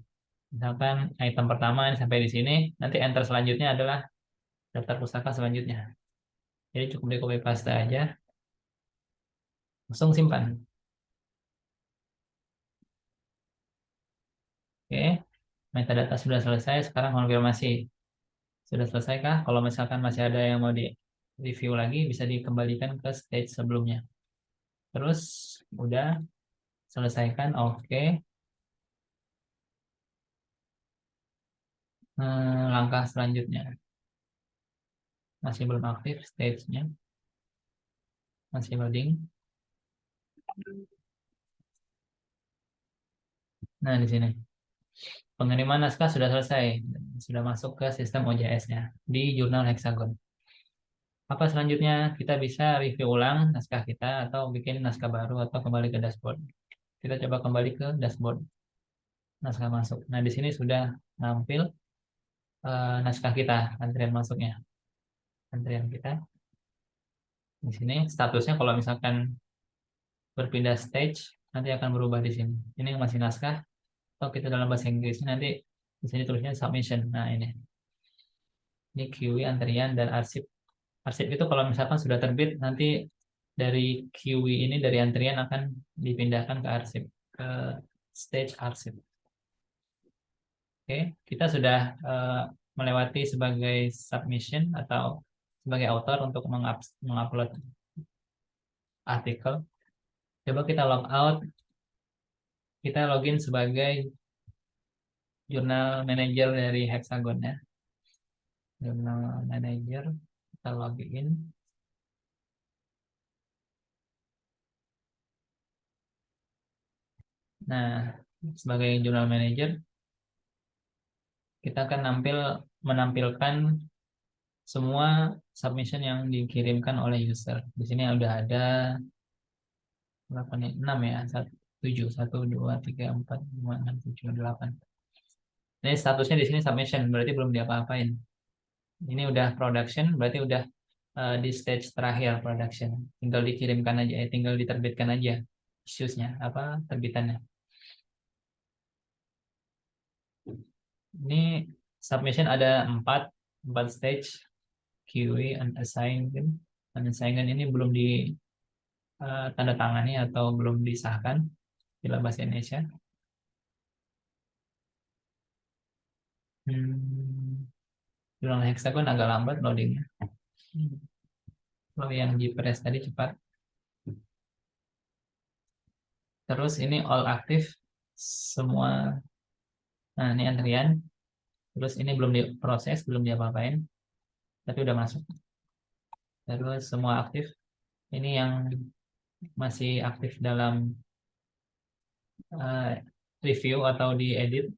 misalkan item pertama ini sampai di sini, nanti enter selanjutnya adalah daftar pustaka selanjutnya. Jadi cukup di copy paste aja, langsung simpan. Oke, metadata sudah selesai. Sekarang konfirmasi. Sudah selesai kah? Kalau misalkan masih ada yang mau di review lagi, bisa dikembalikan ke stage sebelumnya. Terus udah selesaikan, oke. Langkah selanjutnya masih belum aktif stage-nya, masih loading. Nah, di sini pengiriman naskah sudah selesai, sudah masuk ke sistem OJS-nya di jurnal Hexagon. Apa selanjutnya? Kita bisa review ulang naskah kita atau bikin naskah baru atau kembali ke dashboard. Kita coba kembali ke dashboard, naskah masuk. Nah, di sini sudah nampil naskah kita, antrian masuknya, antrian kita. Di sini statusnya kalau misalkan berpindah stage nanti akan berubah di sini. Ini masih naskah atau kita dalam bahasa Inggris nanti di sini tulisnya submission. Nah, ini QE antrian dan arsip. Arsip itu kalau misalkan sudah terbit nanti dari QE ini dari antrian akan dipindahkan ke arsip, ke stage arsip. Oke, kita sudah melewati sebagai submission atau sebagai author untuk mengupload artikel. Coba kita log out, kita login sebagai jurnal manager dari Hexagon ya. Jurnal manager, kita login. Nah, sebagai jurnal manager, kita akan menampilkan semua submission yang dikirimkan oleh user. Di sini udah ada berapa nih? 6 ya. 7, 1, 2, 3, 4, 5, 6, 7, 8. Ini statusnya di sini submission, berarti belum diapa-apain. Ini udah production, berarti udah di stage terakhir production. Tinggal dikirimkan aja, tinggal diterbitkan aja issues-nya, apa terbitannya. Ini submission ada 4 stage. QA unassigned. Unassigned ini belum tanda tangani atau belum disahkan dalam bahasa Indonesia. Jurnal Hexagon agak lambat loadingnya. Kalau yang JPress tadi cepat. Terus ini all aktif semua. Nah, ini antrian. Terus ini belum diproses, belum diapa-apain, tapi udah masuk. Terus semua aktif. Ini yang masih aktif dalam review atau diedit.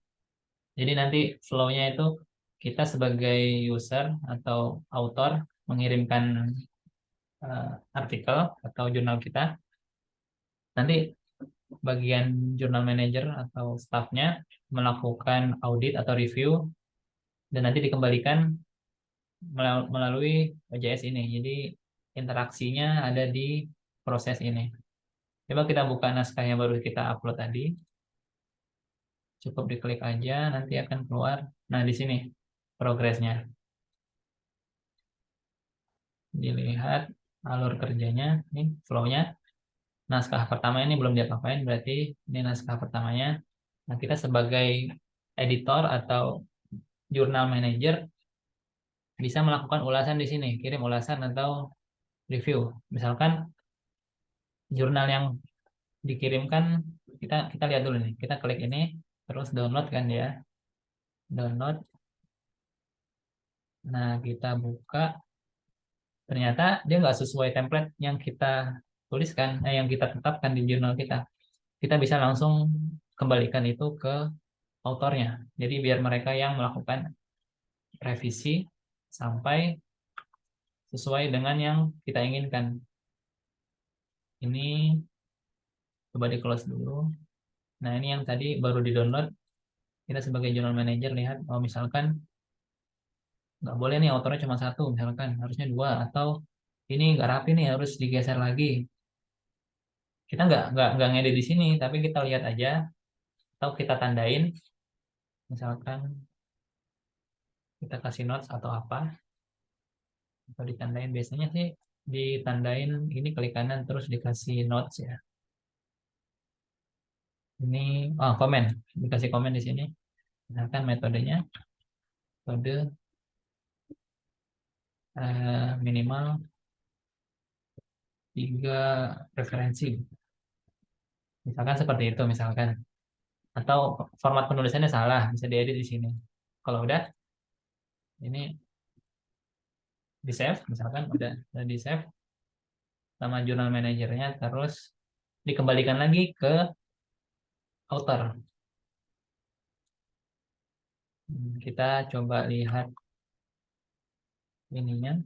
Jadi nanti flow-nya itu kita sebagai user atau author mengirimkan artikel atau jurnal kita. Nanti bagian jurnal manager atau staffnya melakukan audit atau review dan nanti dikembalikan melalui OJS ini. Jadi interaksinya ada di proses ini. Coba kita buka naskah yang baru kita upload tadi. Cukup diklik aja, nanti akan keluar. Nah, di sini progresnya. Dilihat alur kerjanya, ini flow-nya. Naskah pertama ini belum diapa-apain, berarti ini naskah pertamanya. Nah, kita sebagai editor atau jurnal manager bisa melakukan ulasan di sini, kirim ulasan atau review. Misalkan jurnal yang dikirimkan, kita lihat dulu nih. Kita klik ini, terus download kan ya. Download. Nah, kita buka. Ternyata dia nggak sesuai template yang kita tuliskan, yang kita tetapkan di jurnal kita. Kita bisa langsung kembalikan itu ke autornya. Jadi biar mereka yang melakukan revisi sampai sesuai dengan yang kita inginkan. Ini coba di close dulu. Nah, ini yang tadi baru di download. Kita sebagai journal manager lihat, oh misalkan nggak boleh nih autornya cuma satu, misalkan harusnya dua, atau ini nggak rapi nih harus digeser lagi. Kita nggak ngedit di sini, tapi kita lihat aja atau kita tandain, misalkan kita kasih notes atau apa, atau ditandain biasanya sih ditandain ini klik kanan terus dikasih notes ya. Ini komen, dikasih komen di sini. Misalkan metodenya, metode minimal 3 referensi. Misalkan seperti itu misalkan. Atau format penulisannya salah, bisa diedit di sini. Kalau udah, ini di save, misalkan udah di save sama jurnal manajernya, terus dikembalikan lagi ke author. Kita coba lihat ininya.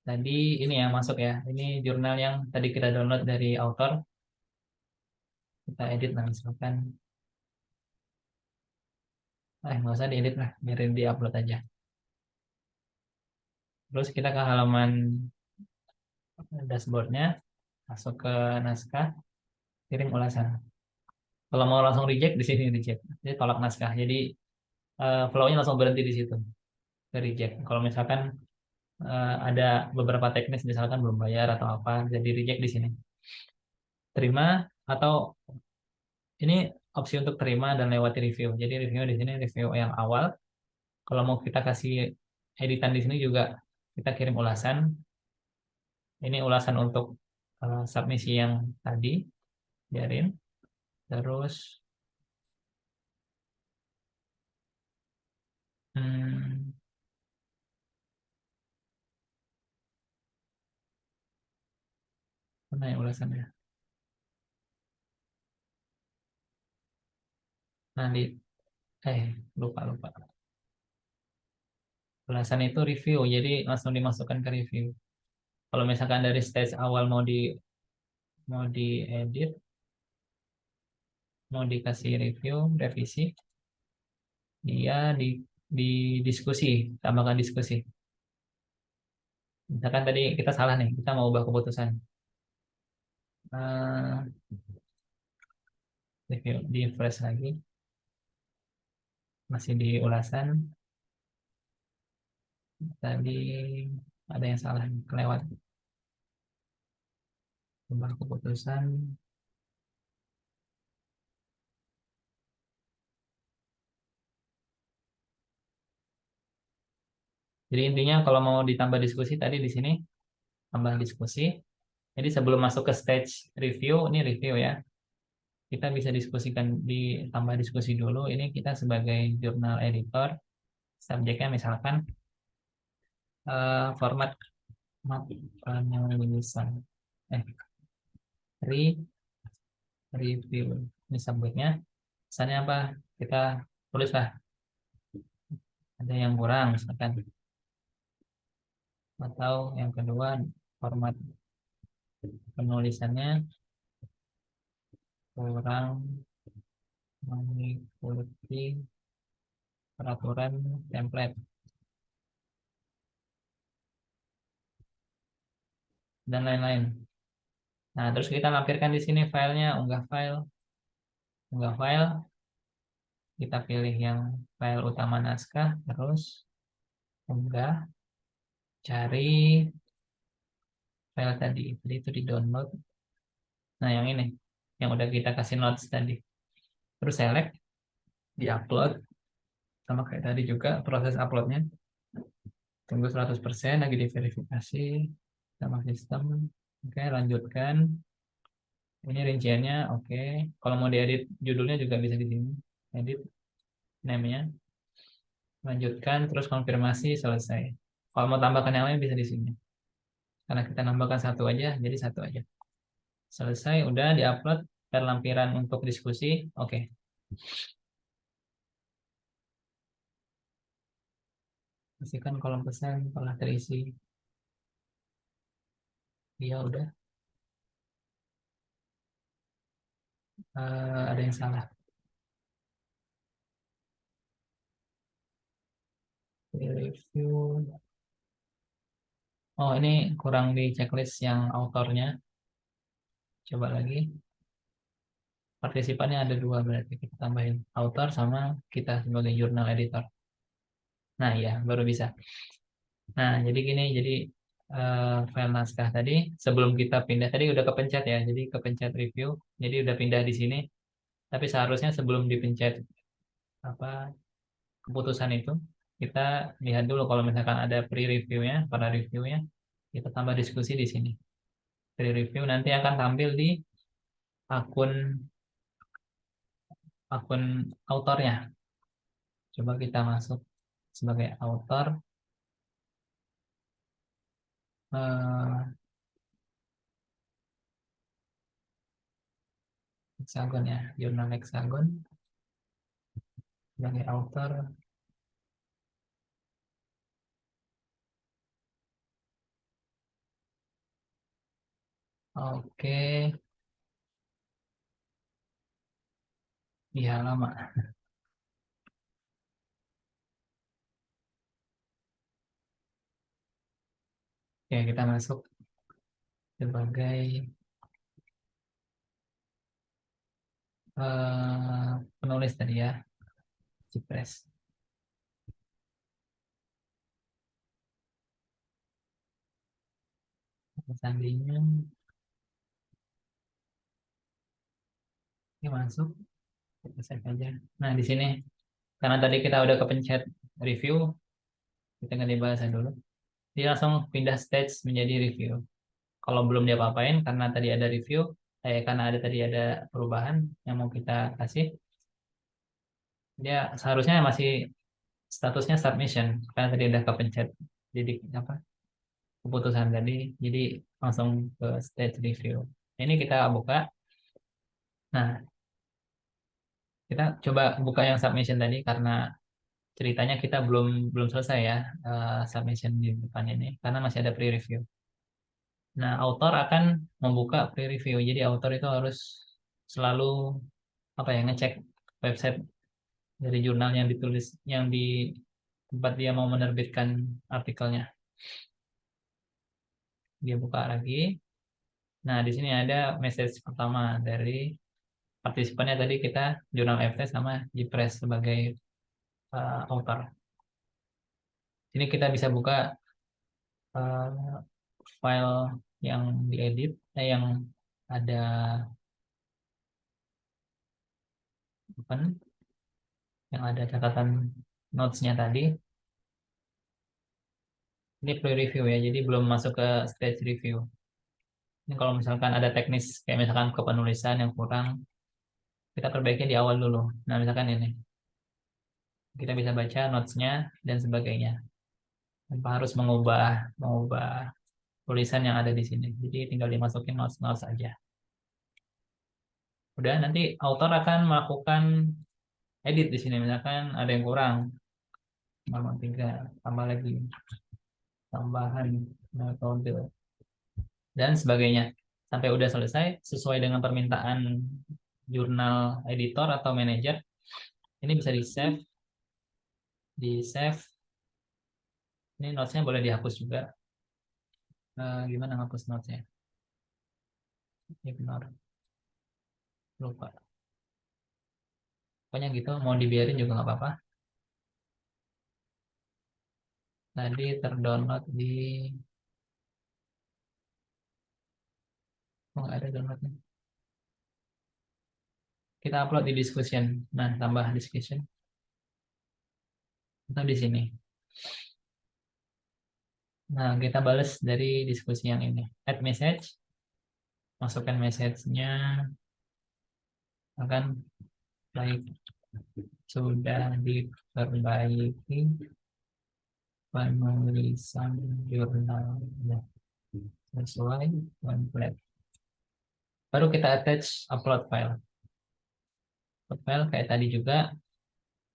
Tadi ini yang masuk ya. Ini jurnal yang tadi kita download dari author. Kita edit lah misalkan. Nggak usah diedit lah, biarin di upload aja. Terus kita ke halaman dashboardnya, masuk ke naskah, kirim ulasan. Kalau mau langsung reject di sini reject, jadi tolak naskah. Jadi flow-nya langsung berhenti di situ, ke reject. Kalau misalkan ada beberapa teknis misalkan belum bayar atau apa, jadi reject di sini. Terima atau ini opsi untuk terima dan lewati review. Jadi review di sini review yang awal. Kalau mau kita kasih editan di sini juga kita kirim ulasan. Ini ulasan untuk submisi yang tadi, biarin. Terus hmm, mana ya ulasannya? Nah di lupa lupa. Ulasan itu review, jadi langsung dimasukkan ke review. Kalau misalkan dari stage awal mau diedit, mau dikasih review, revisi, dia di diskusi, tambahkan diskusi. Misalkan tadi kita salah nih, kita mau ubah keputusan. Eh, Review di fresh lagi, masih di ulasan. Tadi ada yang salah, kelewat. Ubah keputusan. Jadi intinya kalau mau ditambah diskusi tadi di sini tambah diskusi. Jadi sebelum masuk ke stage review, ini review ya. Kita bisa diskusikan ditambah diskusi dulu. Ini kita sebagai jurnal editor, subjeknya misalkan format penulisan, eh review. Ini subjeknya. Misalnya apa? Kita tulis lah. Ada yang kurang misalkan. Atau yang kedua format penulisannya kurang mengikuti peraturan template, dan lain-lain. Nah, terus kita lampirkan di sini filenya, unggah file, kita pilih yang file utama naskah, terus unggah, cari file tadi, jadi itu di download. Nah, yang ini, yang udah kita kasih notes tadi. Terus select, di upload, sama kayak tadi juga proses uploadnya. Tunggu 100%, lagi diverifikasi sama sistem. Oke, lanjutkan. Ini rinciannya, oke. Kalau mau diedit judulnya juga bisa di sini. Edit name-nya. Lanjutkan, terus konfirmasi, selesai. Kalau mau tambahkan yang lain bisa di sini. Karena kita nambahkan satu aja, jadi satu aja. Selesai, udah diupload. Dan lampiran untuk diskusi, oke. Pastikan kolom pesan telah terisi. Iya, udah. Ada yang salah. Review. Oh, ini kurang di checklist yang autornya. Coba lagi. Partisipannya ada dua, berarti kita tambahin author sama kita sebagai jurnal editor. Nah, ya, baru bisa. Nah, jadi gini, jadi file naskah tadi sebelum kita pindah tadi udah kepencet ya, jadi kepencet review, jadi udah pindah di sini. Tapi seharusnya sebelum dipencet apa keputusan itu, kita lihat dulu kalau misalkan ada pre-reviewnya, para reviewnya, kita tambah diskusi di sini. Pre-review nanti akan tampil di akun akun autornya. Coba kita masuk sebagai author. eh, Hexagon ya, jurnal Hexagon sebagai author. Oke, di halaman. Oke, kita masuk sebagai penulis tadi ya, Cipres. Sandinya, ini masuk, kita save aja. Nah, di sini karena tadi kita udah kepencet review, kita ganti bahasa dulu. Dia langsung pindah stage menjadi review. Kalau belum dia apain karena tadi ada review, karena tadi ada perubahan yang mau kita kasih, dia seharusnya masih statusnya submission karena tadi udah kepencet jadi apa keputusan tadi, jadi langsung ke stage review. Ini kita buka. Nah, kita coba buka yang submission tadi karena ceritanya kita belum belum selesai ya, submission di depan ini karena masih ada pre-review. Nah, author akan membuka pre-review. Jadi author itu harus selalu apa ya, ngecek website dari jurnal yang ditulis, yang di tempat dia mau menerbitkan artikelnya. Dia buka lagi. Nah, di sini ada message pertama dari partisipannya tadi kita jurnal FT sama Jpress sebagai author. Ini kita bisa buka uh, file yang diedit, yang ada open, yang ada catatan notes-nya tadi. Ini pre-review ya, jadi belum masuk ke stage review. Ini kalau misalkan ada teknis kayak misalkan kepenulisan yang kurang, kita perbaiki di awal dulu. Nah, misalkan ini, kita bisa baca notes-nya dan sebagainya. Tanpa harus mengubah mengubah tulisan yang ada di sini. Jadi tinggal dimasukin notes-notes aja. Udah, nanti author akan melakukan edit di sini. Misalkan ada yang kurang, halaman 3, tambah lagi, tambahan metode, dan sebagainya. Sampai udah selesai, sesuai dengan permintaan jurnal editor atau manajer. Ini bisa di-save di save. Ini notesnya boleh dihapus juga. Gimana ngapus notesnya? Ignore, lupa. Pokoknya gitu, mau dibiarin juga nggak apa-apa. Tadi terdownload di, oh nggak ada downloadnya. Kita upload di discussion. Nah, tambah discussion. Atau di sini. Nah, kita balas dari diskusi yang ini. Add message. Masukkan message-nya. Akan baik. Sudah diperbaiki penulisan jurnalnya sesuai template. Baru kita attach upload file. Upload file kayak tadi juga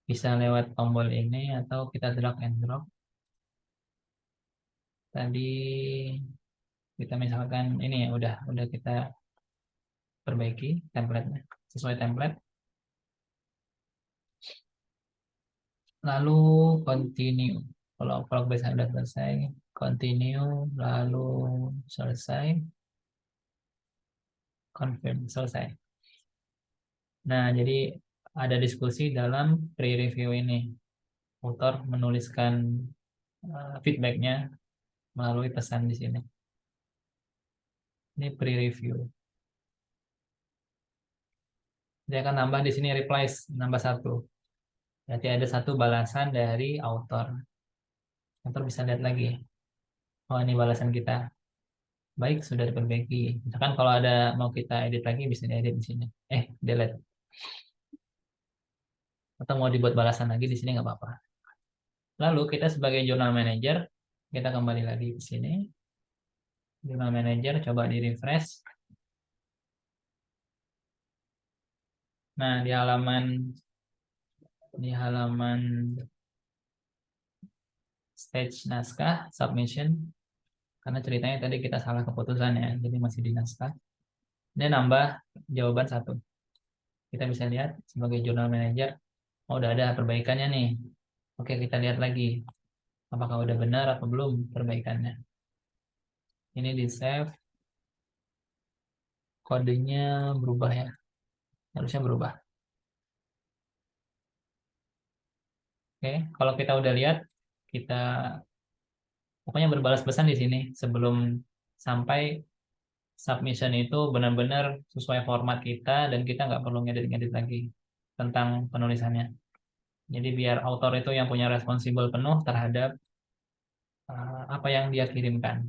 bisa lewat tombol ini atau kita drag and drop. Tadi kita misalkan ini ya udah kita perbaiki template-nya sesuai template. Lalu continue. Kalau progress sudah selesai, continue, lalu selesai, confirm, selesai. Nah, jadi ada diskusi dalam pre-review ini. Author menuliskan feedbacknya melalui pesan di sini. Ini pre-review. Dia akan nambah di sini replies, nambah satu. Berarti ada satu balasan dari author. Author bisa lihat lagi. Oh, ini balasan kita. Baik, sudah diperbaiki. Misalkan kalau ada mau kita edit lagi, bisa diedit di sini. Delete. Atau mau dibuat balasan lagi di sini nggak apa-apa. Lalu kita sebagai journal manager, kita kembali lagi ke sini. Journal manager, coba di refresh. Nah, di halaman stage naskah, submission, karena ceritanya tadi kita salah keputusan ya, jadi masih di naskah. Dia nambah jawaban satu. Kita bisa lihat sebagai journal manager, oh, udah ada perbaikannya nih. Oke, kita lihat lagi. Apakah udah benar atau belum perbaikannya. Ini di save. Kodenya berubah ya. Harusnya berubah. Oke, kalau kita udah lihat, kita pokoknya berbalas pesan di sini sebelum sampai submission itu benar-benar sesuai format kita dan kita nggak perlu ngedit-ngedit lagi tentang penulisannya. Jadi biar author itu yang punya responsibel penuh terhadap apa yang dia kirimkan.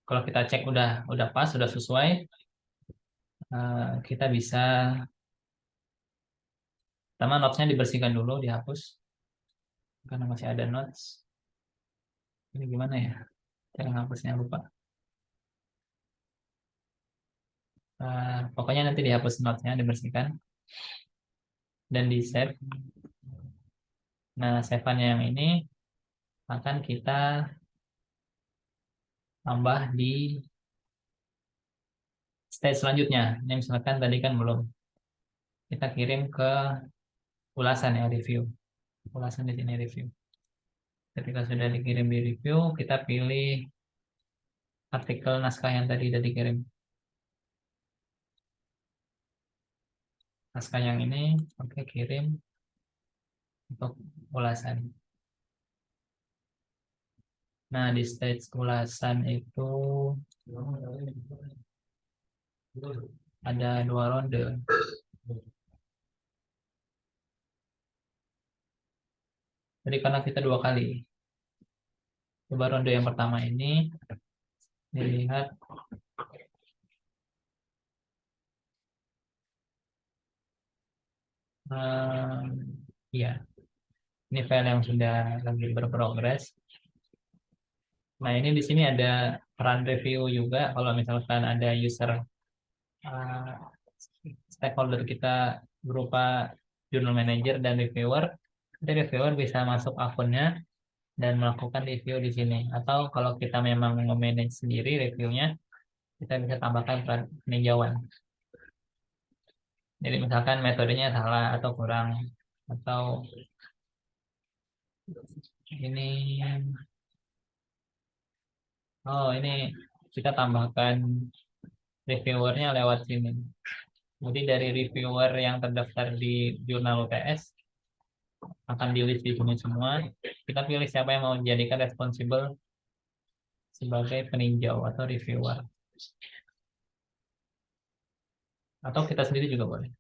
Kalau kita cek udah pas, sudah sesuai, kita bisa pertama notesnya dibersihkan dulu, dihapus karena masih ada notes. Ini gimana ya? Cara ngapusnya lupa. Pokoknya nanti dihapus notesnya, dibersihkan dan di save. Nah, save-nya yang ini akan kita tambah di stage selanjutnya. Ini misalkan tadi kan belum. Kita kirim ke ulasan ya, review. Ulasan di sini review. Ketika sudah dikirim di review, kita pilih artikel naskah yang tadi sudah dikirim. Naskah yang ini, oke, kirim untuk ulasan. Nah, di stage ulasan itu ada 2 ronde. Jadi karena kita 2 kali. Coba ronde yang pertama ini dilihat ya, ini file yang sudah lagi berprogres. Nah, ini di sini ada peran review juga. Kalau misalkan ada user uh, stakeholder kita berupa journal manager dan reviewer, nanti reviewer bisa masuk akunnya dan melakukan review di sini. Atau kalau kita memang nge-manage sendiri reviewnya, kita bisa tambahkan peninjauan. Jadi misalkan metodenya salah atau kurang, atau Ini, oh ini kita tambahkan reviewernya lewat sini. Jadi dari reviewer yang terdaftar di jurnal UTS akan di list di sini semua. Kita pilih siapa yang mau dijadikan responsible sebagai peninjau atau reviewer. Atau kita sendiri juga boleh.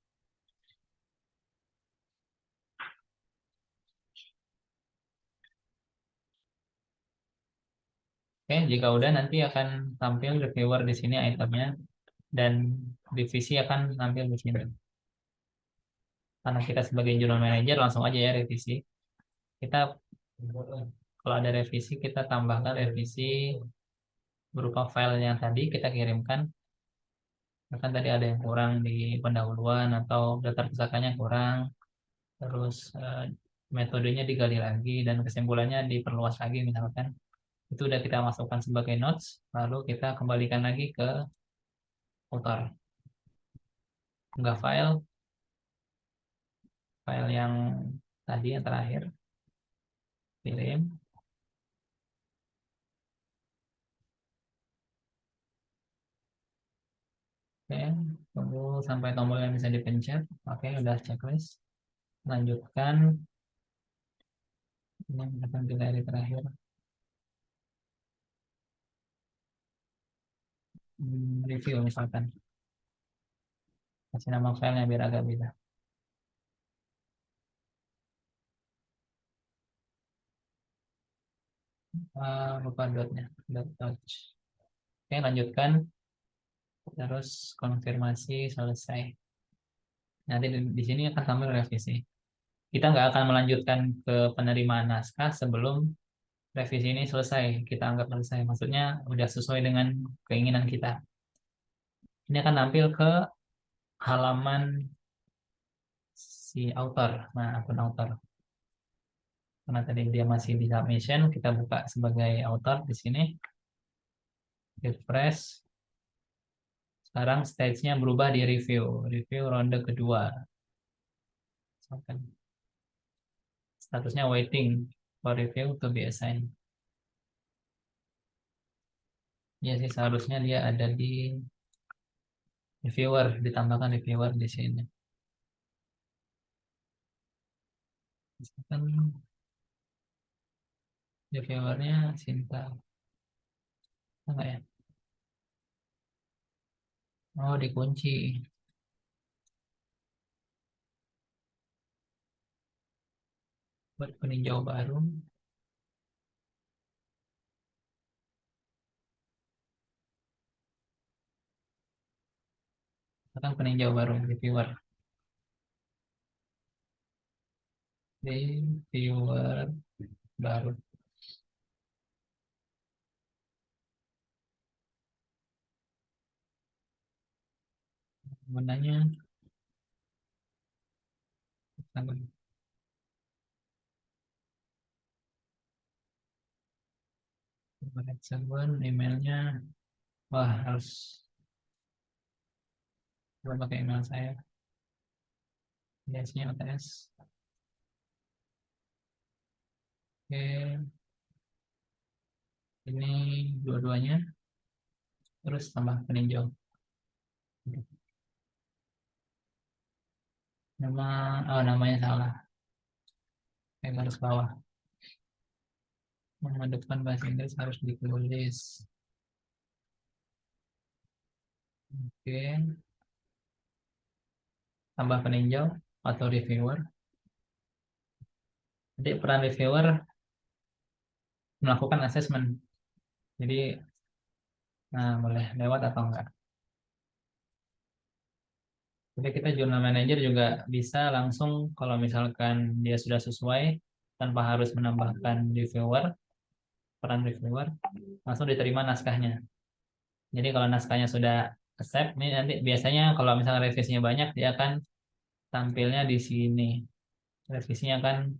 Oke, jika udah nanti akan tampil reviewer di sini itemnya dan divisi akan tampil di sini. Karena kita sebagai jurnal manager langsung aja ya revisi. Kita kalau ada revisi kita tambahkan revisi berupa file yang tadi kita kirimkan. Bahkan tadi ada yang kurang di pendahuluan atau daftar pusakanya kurang, terus metodenya digali lagi dan kesimpulannya diperluas lagi misalkan. Itu udah kita masukkan sebagai notes, lalu kita kembalikan lagi ke author. Unggah file yang tadi yang terakhir, kirim. Oke, tunggu sampai tombol yang bisa dipencet. Oke, udah checklist. Lanjutkan. Ini akan kita hari terakhir. Review misalkan. Kasih nama filenya biar agak beda. Lupa dotnya. Dot touch. Oke, lanjutkan. Terus konfirmasi selesai. Nanti di sini akan tampil revisi. Kita nggak akan melanjutkan ke penerimaan naskah sebelum revisi ini selesai. Kita anggap selesai. Maksudnya udah sesuai dengan keinginan kita. Ini akan tampil ke halaman si author. Nah, akun author. Karena tadi dia masih di submission, kita buka sebagai author di sini. Refresh. Sekarang stage-nya berubah di review. Review ronde kedua. Statusnya waiting for review to be assigned. Ya sih seharusnya dia ada di reviewer, ditambahkan reviewer di sini. Misalkan reviewernya Sinta. Enggak ya? Oh, dikunci. Buat peninjau baru. Misalkan peninjau baru, reviewer. Reviewer baru. Gunanya server emailnya. Wah, harus pakai email saya. Biasanya OTS. Oke, ini dua-duanya. Terus tambah peninjau. Namanya salah. Kayak garis bawah. Nama depan bahasa Inggris harus ditulis. Oke, tambah peninjau atau reviewer. Jadi peran reviewer melakukan assessment. Jadi, nah boleh lewat atau enggak. Jadi kita jurnal manager juga bisa langsung kalau misalkan dia sudah sesuai tanpa harus menambahkan reviewer, peran reviewer, langsung diterima naskahnya. Jadi kalau naskahnya sudah accept, ini nanti biasanya kalau misalkan revisinya banyak, dia akan tampilnya di sini. Revisinya kan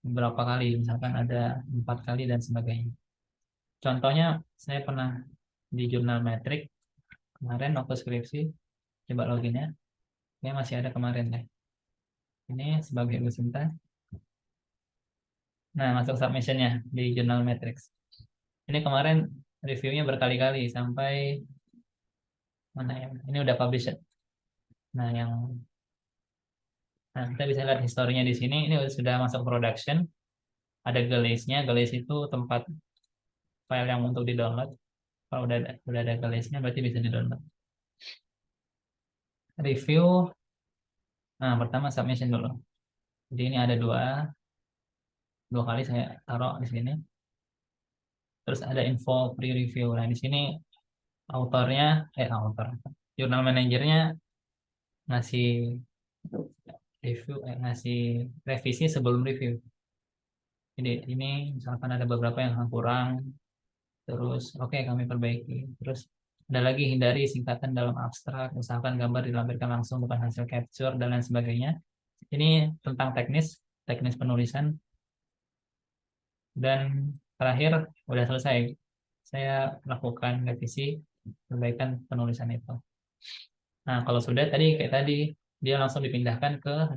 berapa kali, misalkan ada 4 kali dan sebagainya. Contohnya saya pernah di jurnal metrik kemarin waktu skripsi, coba login ya. Ini masih ada kemarin deh. Ini sebagai Lucinta. Nah, masuk submissionnya di jurnal Matrix. Ini kemarin reviewnya berkali-kali sampai mana ya? Ini udah published. Nah, kita bisa lihat historinya di sini. Ini sudah masuk production. Ada Glaze-nya. Glaze itu tempat file yang untuk di-download. Kalau udah ada Glaze-nya berarti bisa di-download. Review. Nah, pertama submission dulu. Jadi ini ada dua kali saya taruh di sini. Terus ada info pre-review. Nah, di sini author, jurnal manajernya ngasih ngasih revisi sebelum review. Jadi ini misalkan ada beberapa yang kurang, terus oke, kami perbaiki. Terus ada lagi, hindari singkatan dalam abstrak, usahakan gambar dilampirkan langsung bukan hasil capture dan lain sebagainya. Ini tentang teknis penulisan. Dan terakhir udah selesai. Saya lakukan revisi perbaikan penulisan itu. Nah, kalau sudah kayak tadi dia langsung dipindahkan ke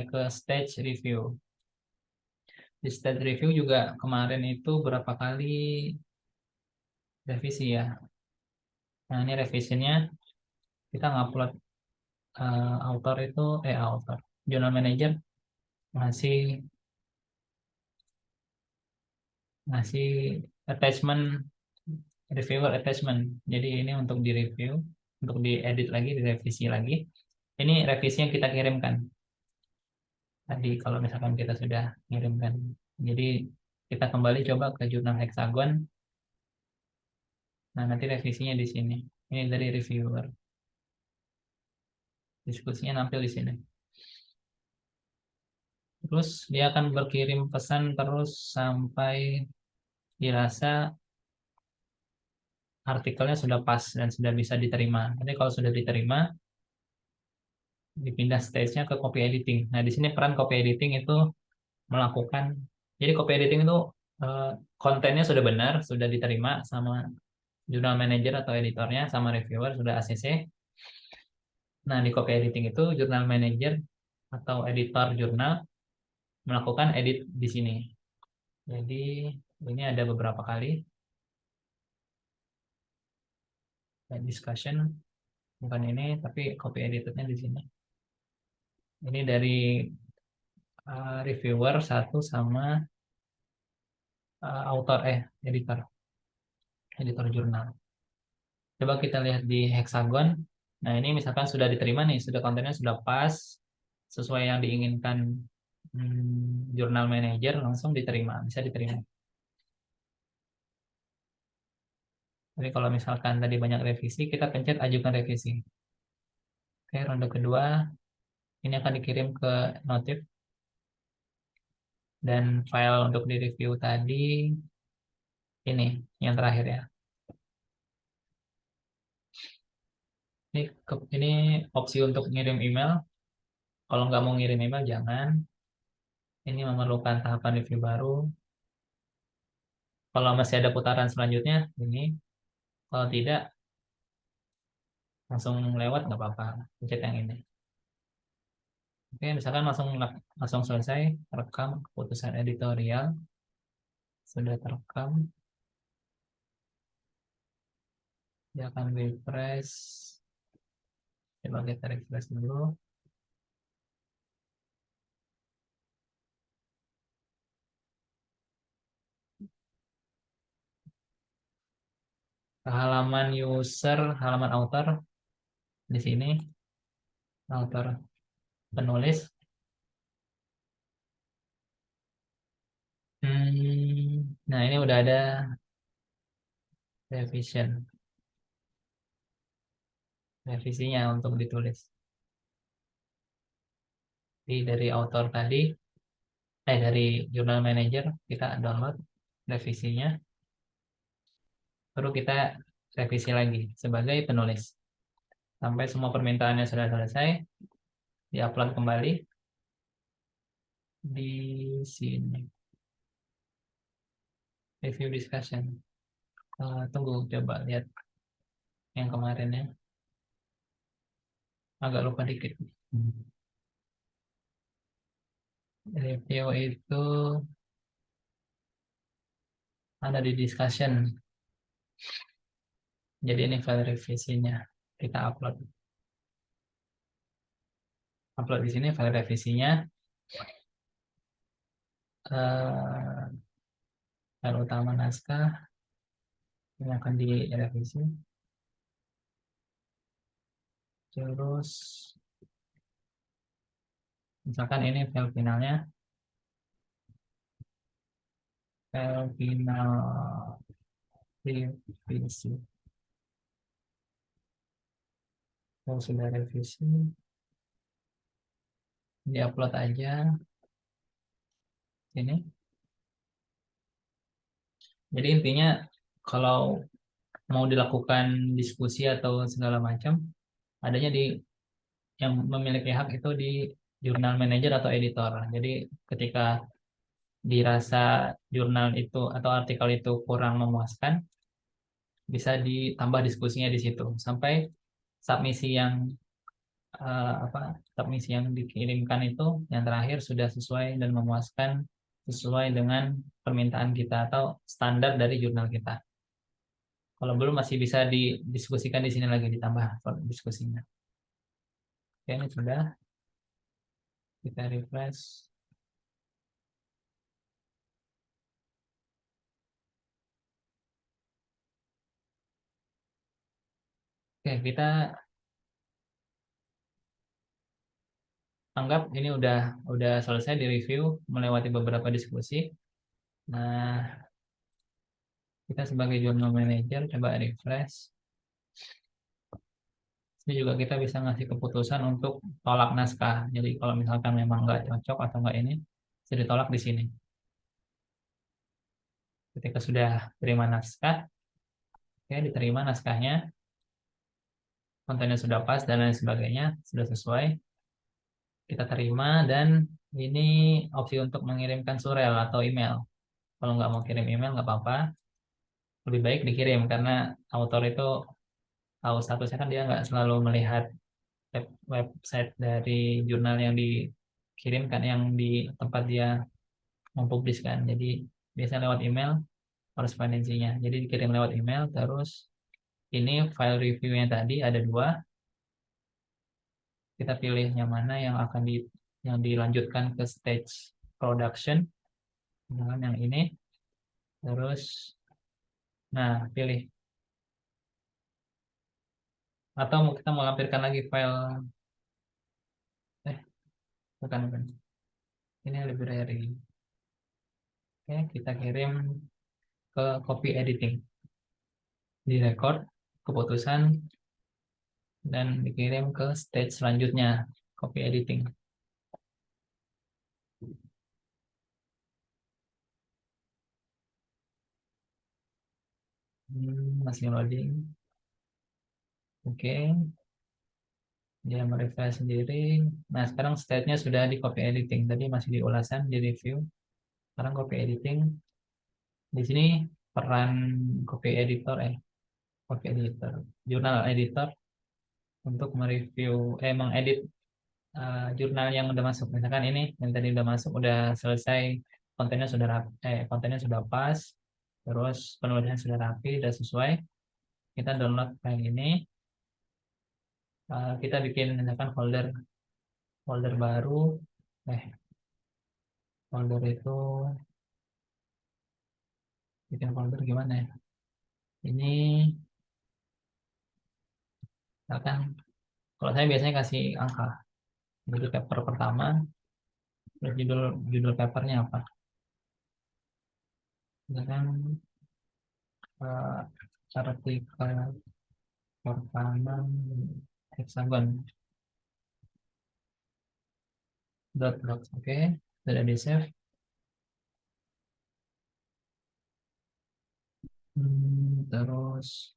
ke stage review. Di stage review juga kemarin itu berapa kali revisi ya. Nah, ini revisinya kita ngupload author journal manager ngasih ngasih attachment, reviewer attachment. Jadi ini untuk di review, untuk diedit lagi, direvisi lagi. Ini revisi yang kita kirimkan tadi kalau misalkan kita sudah kirimkan. Jadi kita kembali coba ke jurnal Hexagon. Nah, nanti revisinya di sini. Ini dari reviewer. Diskusinya nampil di sini. Terus dia akan berkirim pesan terus sampai dirasa artikelnya sudah pas dan sudah bisa diterima. Nanti kalau sudah diterima, dipindah stage-nya ke copy editing. Nah, di sini peran copy editing itu melakukan, jadi copy editing itu eh, kontennya sudah benar, sudah diterima sama jurnal manager atau editornya, sama reviewer, sudah ACC. Nah, di copy editing itu jurnal manager atau editor jurnal melakukan edit di sini. Jadi ini ada beberapa kali discussion, bukan ini, tapi copy editnya di sini. Ini dari reviewer satu sama author editor jurnal. Coba kita lihat di Hexagon. Nah, ini misalkan sudah diterima nih, sudah kontennya sudah pas sesuai yang diinginkan jurnal manager, langsung diterima, bisa diterima. Tapi kalau misalkan tadi banyak revisi, kita pencet ajukan revisi. Oke, ronde kedua ini akan dikirim ke notif, dan file untuk direview tadi ini yang terakhir ya. Ini opsi untuk ngirim email. Kalau nggak mau ngirim email jangan. Ini memerlukan tahapan review baru. Kalau masih ada putaran selanjutnya ini. Kalau tidak langsung lewat nggak apa-apa. Pencet yang ini. Oke, misalkan langsung selesai rekam keputusan editorial, sudah terekam, dia akan refresh. Coba kita refresh dulu. Ke halaman user, halaman author di sini, author penulis. Nah, ini udah ada revisinya untuk ditulis. Jadi dari author tadi, dari jurnal manager kita download revisinya, baru kita revisi lagi sebagai penulis. Sampai semua permintaannya sudah selesai, diupload kembali di sini. Review discussion. Tunggu, coba lihat yang kemarin ya. Agak lupa dikit. Review itu ada di discussion. Jadi ini file revisinya. Kita upload di sini file revisinya. File utama naskah ini akan direvisi. Terus misalkan ini file finalnya, file final revisi. Kalau sudah revisi, diupload aja ini. Jadi intinya kalau mau dilakukan diskusi atau segala macam, adanya di yang memiliki hak itu di jurnal manager atau editor. Jadi ketika dirasa jurnal itu atau artikel itu kurang memuaskan, bisa ditambah diskusinya di situ sampai submisi yang submisi yang dikirimkan itu yang terakhir sudah sesuai dan memuaskan sesuai dengan permintaan kita atau standar dari jurnal kita. Kalau belum masih bisa didiskusikan di sini lagi ditambah diskusinya. Oke, ini sudah. Kita refresh. Oke, kita anggap ini udah selesai di review, melewati beberapa diskusi. Nah, kita sebagai journal manager coba refresh. Ini juga kita bisa ngasih keputusan untuk tolak naskah. Jadi kalau misalkan memang nggak cocok atau nggak ini, bisa ditolak di sini. Ketika sudah terima naskah, oke, diterima naskahnya, kontennya sudah pas dan lain sebagainya, sudah sesuai, kita terima dan ini opsi untuk mengirimkan surel atau email. Kalau nggak mau kirim email nggak apa-apa, lebih baik dikirim karena author itu tahu statusnya kan dia nggak selalu melihat website dari jurnal yang dikirimkan yang di tempat dia mempubliskan. Jadi biasanya lewat email korespondensinya. Jadi dikirim lewat email. Terus ini file reviewnya tadi ada dua. Kita pilih yang mana yang dilanjutkan ke stage production. Dengan yang ini. Terus nah pilih atau kita mau lampirkan lagi file bukan ini library. Oke, kita kirim ke copy editing, direkod keputusan dan dikirim ke stage selanjutnya, copy editing. Masih loading. Oke, dia merefresh sendiri. Nah, sekarang state-nya sudah di copy editing. Tadi masih di ulasan, di review. Sekarang copy editing. Di sini peran copy editor, copy editor, jurnal editor untuk mereview, mengedit jurnal yang udah masuk. Misalkan ini yang tadi udah masuk, udah selesai, kontennya sudah pas, terus penulisannya sudah rapi, sudah sesuai. Kita download file ini, kita bikin misalkan folder baru, eh folder itu bikin folder gimana ya? Ini misalkan kalau saya biasanya kasih angka, jadi paper pertama, terus judul judul papernya apa? Misalkan artikel pertama hexagon dot oke, sudah di save. Terus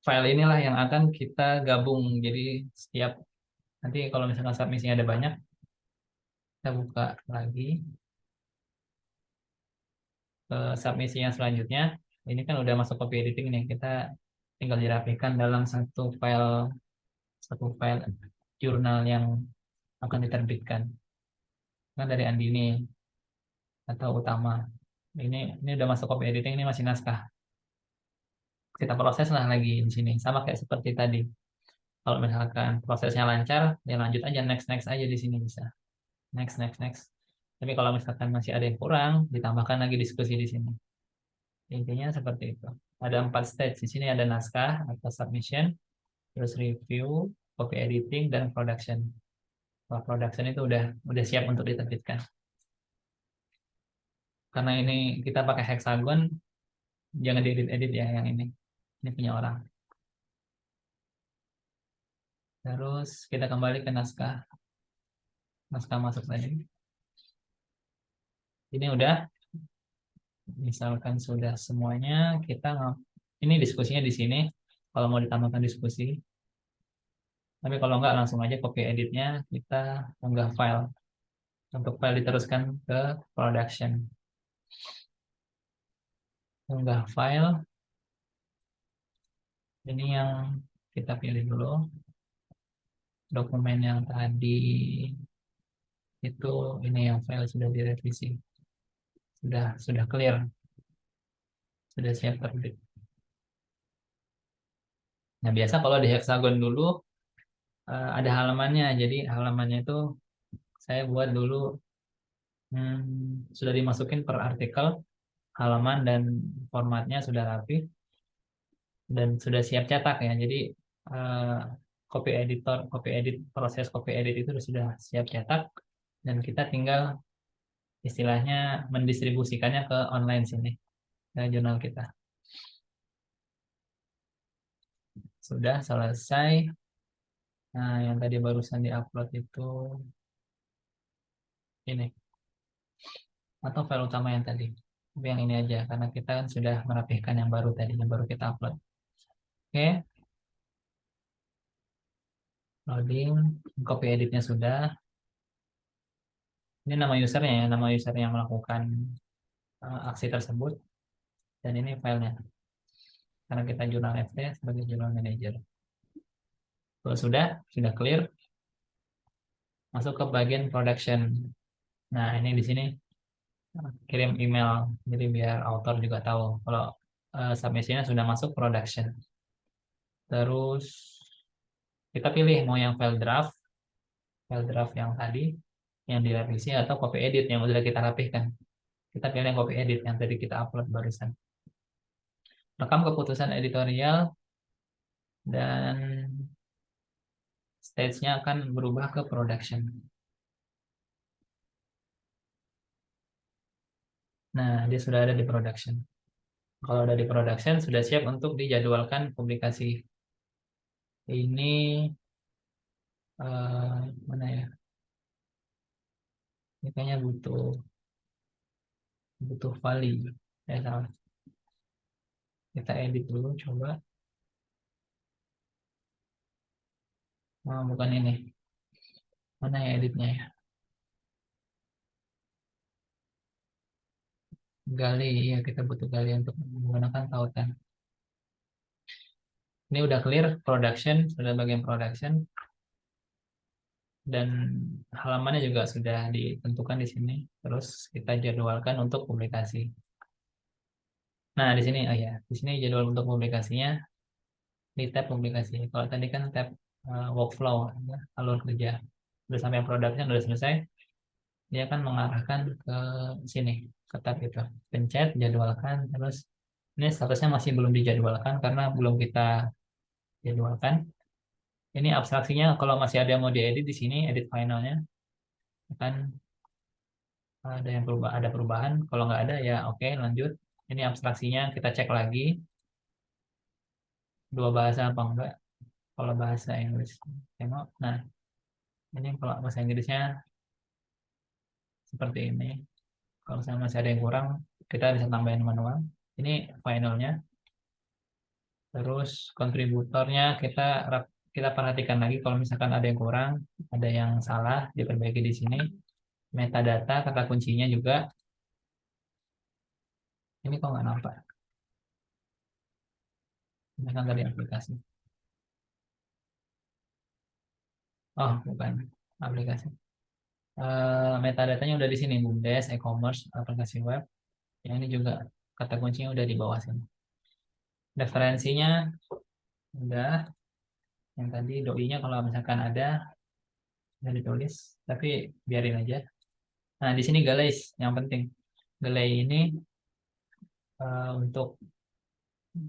file inilah yang akan kita gabung. Jadi setiap nanti kalau misalkan submisinya ada banyak, kita buka lagi ke submisi yang selanjutnya. Ini kan udah masuk copy editing nih, kita tinggal dirapikan dalam satu file jurnal yang akan diterbitkan. Kan dari Andini. atau utama. Ini udah masuk copy editing, ini masih naskah. Kita proses lah lagi di sini, sama kayak seperti tadi. Kalau misalkan prosesnya lancar, ya lanjut aja next next aja di sini bisa. Next next next. Tapi kalau misalkan masih ada yang kurang, ditambahkan lagi diskusi di sini. Intinya seperti itu. Ada 4 stage di sini, ada naskah atau submission, terus review, copy editing, dan production. Kalau production itu udah siap untuk diterbitkan. Karena ini kita pakai hexagon, jangan diedit-edit ya yang ini. Ini punya orang. Terus kita kembali ke naskah. Naskah masuk tadi. Ini udah, misalkan sudah semuanya, ini diskusinya di sini. Kalau mau ditambahkan diskusi, tapi kalau nggak langsung aja copy editnya kita unggah file. Untuk file diteruskan ke production. Unggah file. Ini yang kita pilih dulu. Dokumen yang tadi itu, ini yang file sudah direvisi. Sudah clear. Sudah siap terbit. Nah, biasa kalau di Hexagon dulu ada halamannya. Jadi halamannya itu saya buat dulu, sudah dimasukin per artikel, halaman dan formatnya sudah rapi dan sudah siap cetak ya. Jadi eh, copy edit, proses copy edit itu sudah siap cetak dan kita tinggal istilahnya mendistribusikannya ke online sini, ke jurnal kita. Sudah selesai. Nah, yang tadi barusan diupload itu ini, atau file utama yang tadi. Tapi yang ini aja, karena kita kan sudah merapihkan yang baru tadi, yang baru kita upload. Oke, loading, copy editnya sudah. Ini nama usernya ya, nama user yang melakukan aksi tersebut. Dan ini filenya, karena kita jurnal FT sebagai jurnal manager. Kalau sudah clear, masuk ke bagian production. Nah, ini di sini kirim email, jadi biar author juga tahu kalau submission-nya sudah masuk production. Terus kita pilih mau yang file draft yang tadi, yang direvisi, atau copy edit yang sudah kita rapihkan. Kita pilih yang copy edit yang tadi kita upload barusan. Rekam keputusan editorial dan stage-nya akan berubah ke production. Nah, dia sudah ada di production. Kalau udah di production, sudah siap untuk dijadwalkan publikasi. Ini mana ya? Ini kayaknya butuh value. Salah. Kita edit dulu, coba. Oh, bukan ini. Mana ya editnya ya? Gali, ya kita butuh gali untuk menggunakan tautan. Ini udah clear production, sudah bagian production, dan halamannya juga sudah ditentukan di sini. Terus kita jadwalkan untuk publikasi. Nah, di sini, oh ya, di sini jadwal untuk publikasinya di tab publikasi. Kalau tadi kan tab workflow, ya, alur kerja. Udah sampai production, udah selesai, dia akan mengarahkan ke sini, ke tab itu. Pencet, jadwalkan, terus ini statusnya masih belum dijadwalkan karena belum kita jadwalkan. Ini abstraksinya kalau masih ada yang mau diedit di sini, edit finalnya akan ada perubahan. Kalau nggak ada ya oke, lanjut. Ini abstraksinya kita cek lagi dua bahasa apa enggak. Kalau bahasa Inggris tengok. Nah, ini kalau bahasa Inggrisnya seperti ini. Kalau misalnya masih ada yang kurang, kita bisa tambahin manual. Ini finalnya. Terus kontributornya kita perhatikan lagi kalau misalkan ada yang kurang, ada yang salah, diperbaiki di sini. Metadata, kata kuncinya juga. Ini kok nggak nampak? Ini kan tadi aplikasi. Oh, bukan aplikasi. Metadatanya udah di sini, BUMDes, e-commerce, aplikasi web. Yang ini juga kata kuncinya udah di bawah sini. Referensinya udah, yang tadi doi-nya kalau misalkan ada bisa ditulis, tapi biarin aja. Nah, di sini Galais yang penting. Galais ini untuk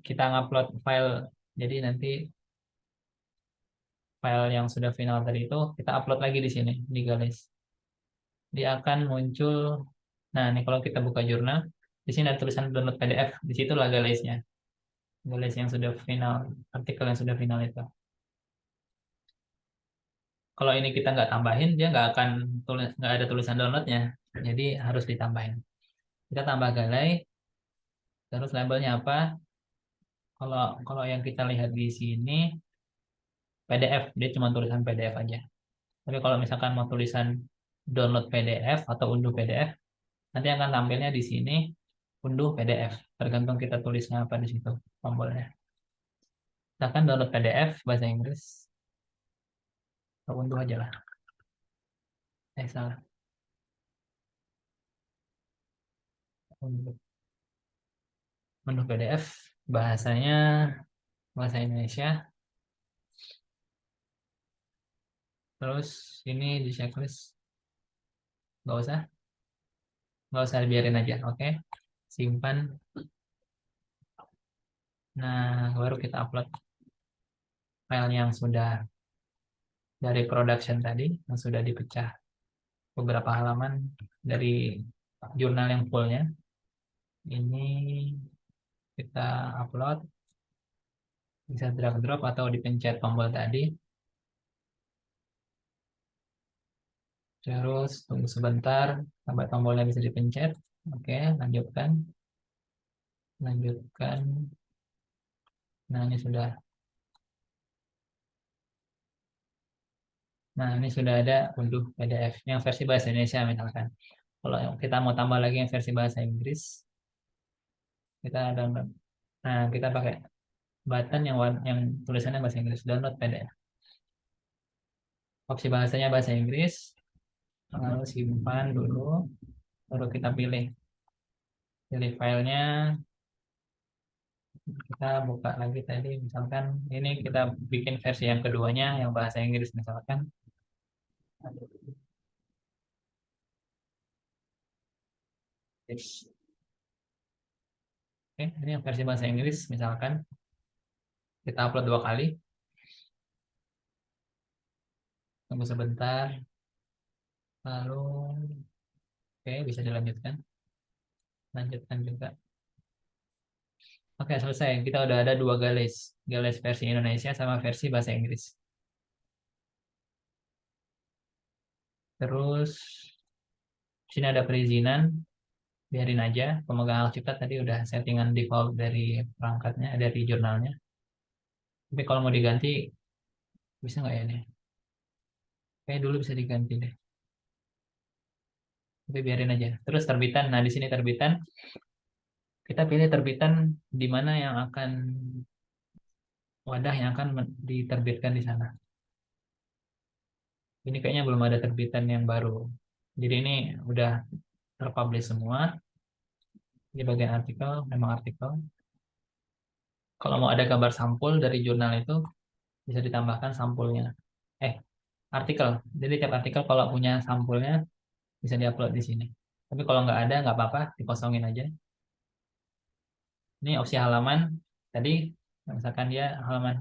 kita ngupload file. Jadi nanti file yang sudah final tadi itu kita upload lagi di sini di Galais. Dia akan muncul. Nah, ini kalau kita buka jurnal, di sini ada tulisan download PDF. Di situ lah Galaisnya. Galais yang sudah final, artikel yang sudah final itu. Kalau ini kita nggak tambahin, dia nggak akan nggak ada tulisan downloadnya. Jadi harus ditambahin. Kita tambah Galais, terus labelnya apa? Kalau kalau yang kita lihat di sini PDF, dia cuma tulisan PDF aja. Tapi kalau misalkan mau tulisan download PDF atau unduh PDF, nanti akan tampilnya di sini unduh PDF. Tergantung kita tulisnya apa di situ tombolnya. Misalkan download PDF bahasa Inggris, atau unduh aja lah. Salah. Unduh. Unduh PDF, bahasanya bahasa Indonesia. Terus ini di checklist, nggak usah, biarin aja, oke? Simpan. Nah, baru kita upload file yang sudah dari production tadi, yang sudah dipecah beberapa halaman dari jurnal yang fullnya. Ini kita upload, bisa drag drop atau dipencet tombol tadi. Terus tunggu sebentar sampai tombolnya bisa dipencet. Oke, lanjutkan. Lanjutkan. Nah, ini sudah. Nah, ini sudah ada unduh PDF yang versi bahasa Indonesia misalkan. Kalau kita mau tambah lagi yang versi bahasa Inggris, kita download. Nah, kita pakai button yang tulisannya bahasa Inggris, download PDF. Opsi bahasanya bahasa Inggris, lalu simpan dulu, baru kita pilih filenya. Kita buka lagi tadi, misalkan ini kita bikin versi yang keduanya yang bahasa Inggris misalkan. Yes. Oke, ini yang versi bahasa Inggris misalkan kita upload 2 kali. Tunggu sebentar, lalu oke, bisa dilanjutkan. Lanjutkan juga. Oke, selesai. Kita udah ada 2 Galais, Galais versi Indonesia sama versi bahasa Inggris. Terus sini ada perizinan, biarin aja. Pemegang hak cipta tadi udah settingan default dari perangkatnya, dari jurnalnya. Tapi kalau mau diganti, bisa nggak ya nih? Kayak dulu bisa diganti deh. Tapi biarin aja. Terus terbitan. Nah, di sini terbitan. Kita pilih terbitan di mana yang akan, wadah yang akan diterbitkan di sana. Ini kayaknya belum ada terbitan yang baru. Jadi ini udah terpublish semua. Di bagian artikel, memang artikel. Kalau mau ada gambar sampul dari jurnal itu, bisa ditambahkan sampulnya. Eh, artikel. Jadi tiap artikel kalau punya sampulnya, bisa diupload di sini. Tapi kalau nggak ada, nggak apa-apa, dikosongin aja. Ini opsi halaman. Tadi, misalkan dia halaman,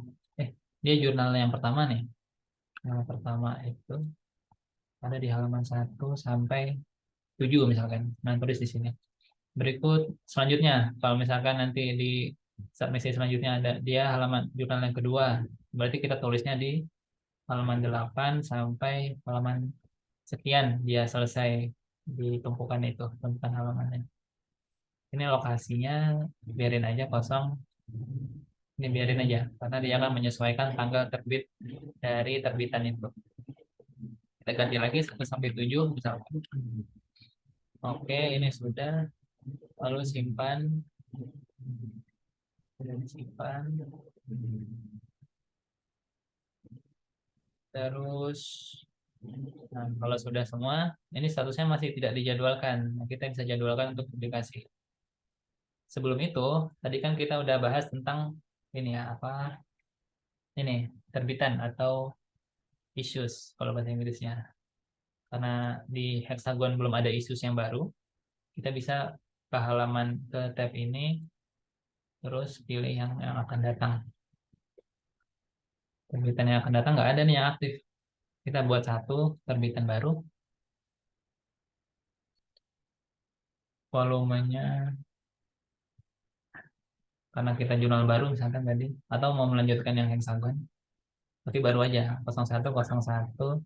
dia jurnal yang pertama nih. Yang pertama itu ada di halaman 1 sampai 7 misalkan. Nah, tulis di sini. Berikut selanjutnya, kalau misalkan nanti di submisi selanjutnya ada dia halaman jurnal yang kedua, berarti kita tulisnya di halaman 8 sampai halaman sekian dia selesai ditumpukan itu, tumpukan halamannya. Ini lokasinya biarin aja kosong. Ini biarin aja karena dia akan menyesuaikan tanggal terbit dari terbitan itu. Kita ganti lagi 1 sampai 7 misalkan. Oke, ini sudah. Lalu simpan. Sudah disimpan. Terus Nah, kalau sudah semua, ini statusnya masih tidak dijadwalkan. Nah, kita bisa jadwalkan untuk publikasi. Sebelum itu, tadi kan kita udah bahas tentang ini ya, apa ini terbitan atau issues kalau bahasa Inggrisnya. Karena di Hexagon belum ada issues yang baru, kita bisa ke halaman ke tab ini, terus pilih yang akan datang. Terbitan yang akan datang nggak ada nih yang aktif. Kita buat satu terbitan baru, volumenya karena kita jurnal baru misalkan tadi, atau mau melanjutkan yang Hexagon, tapi baru aja 0101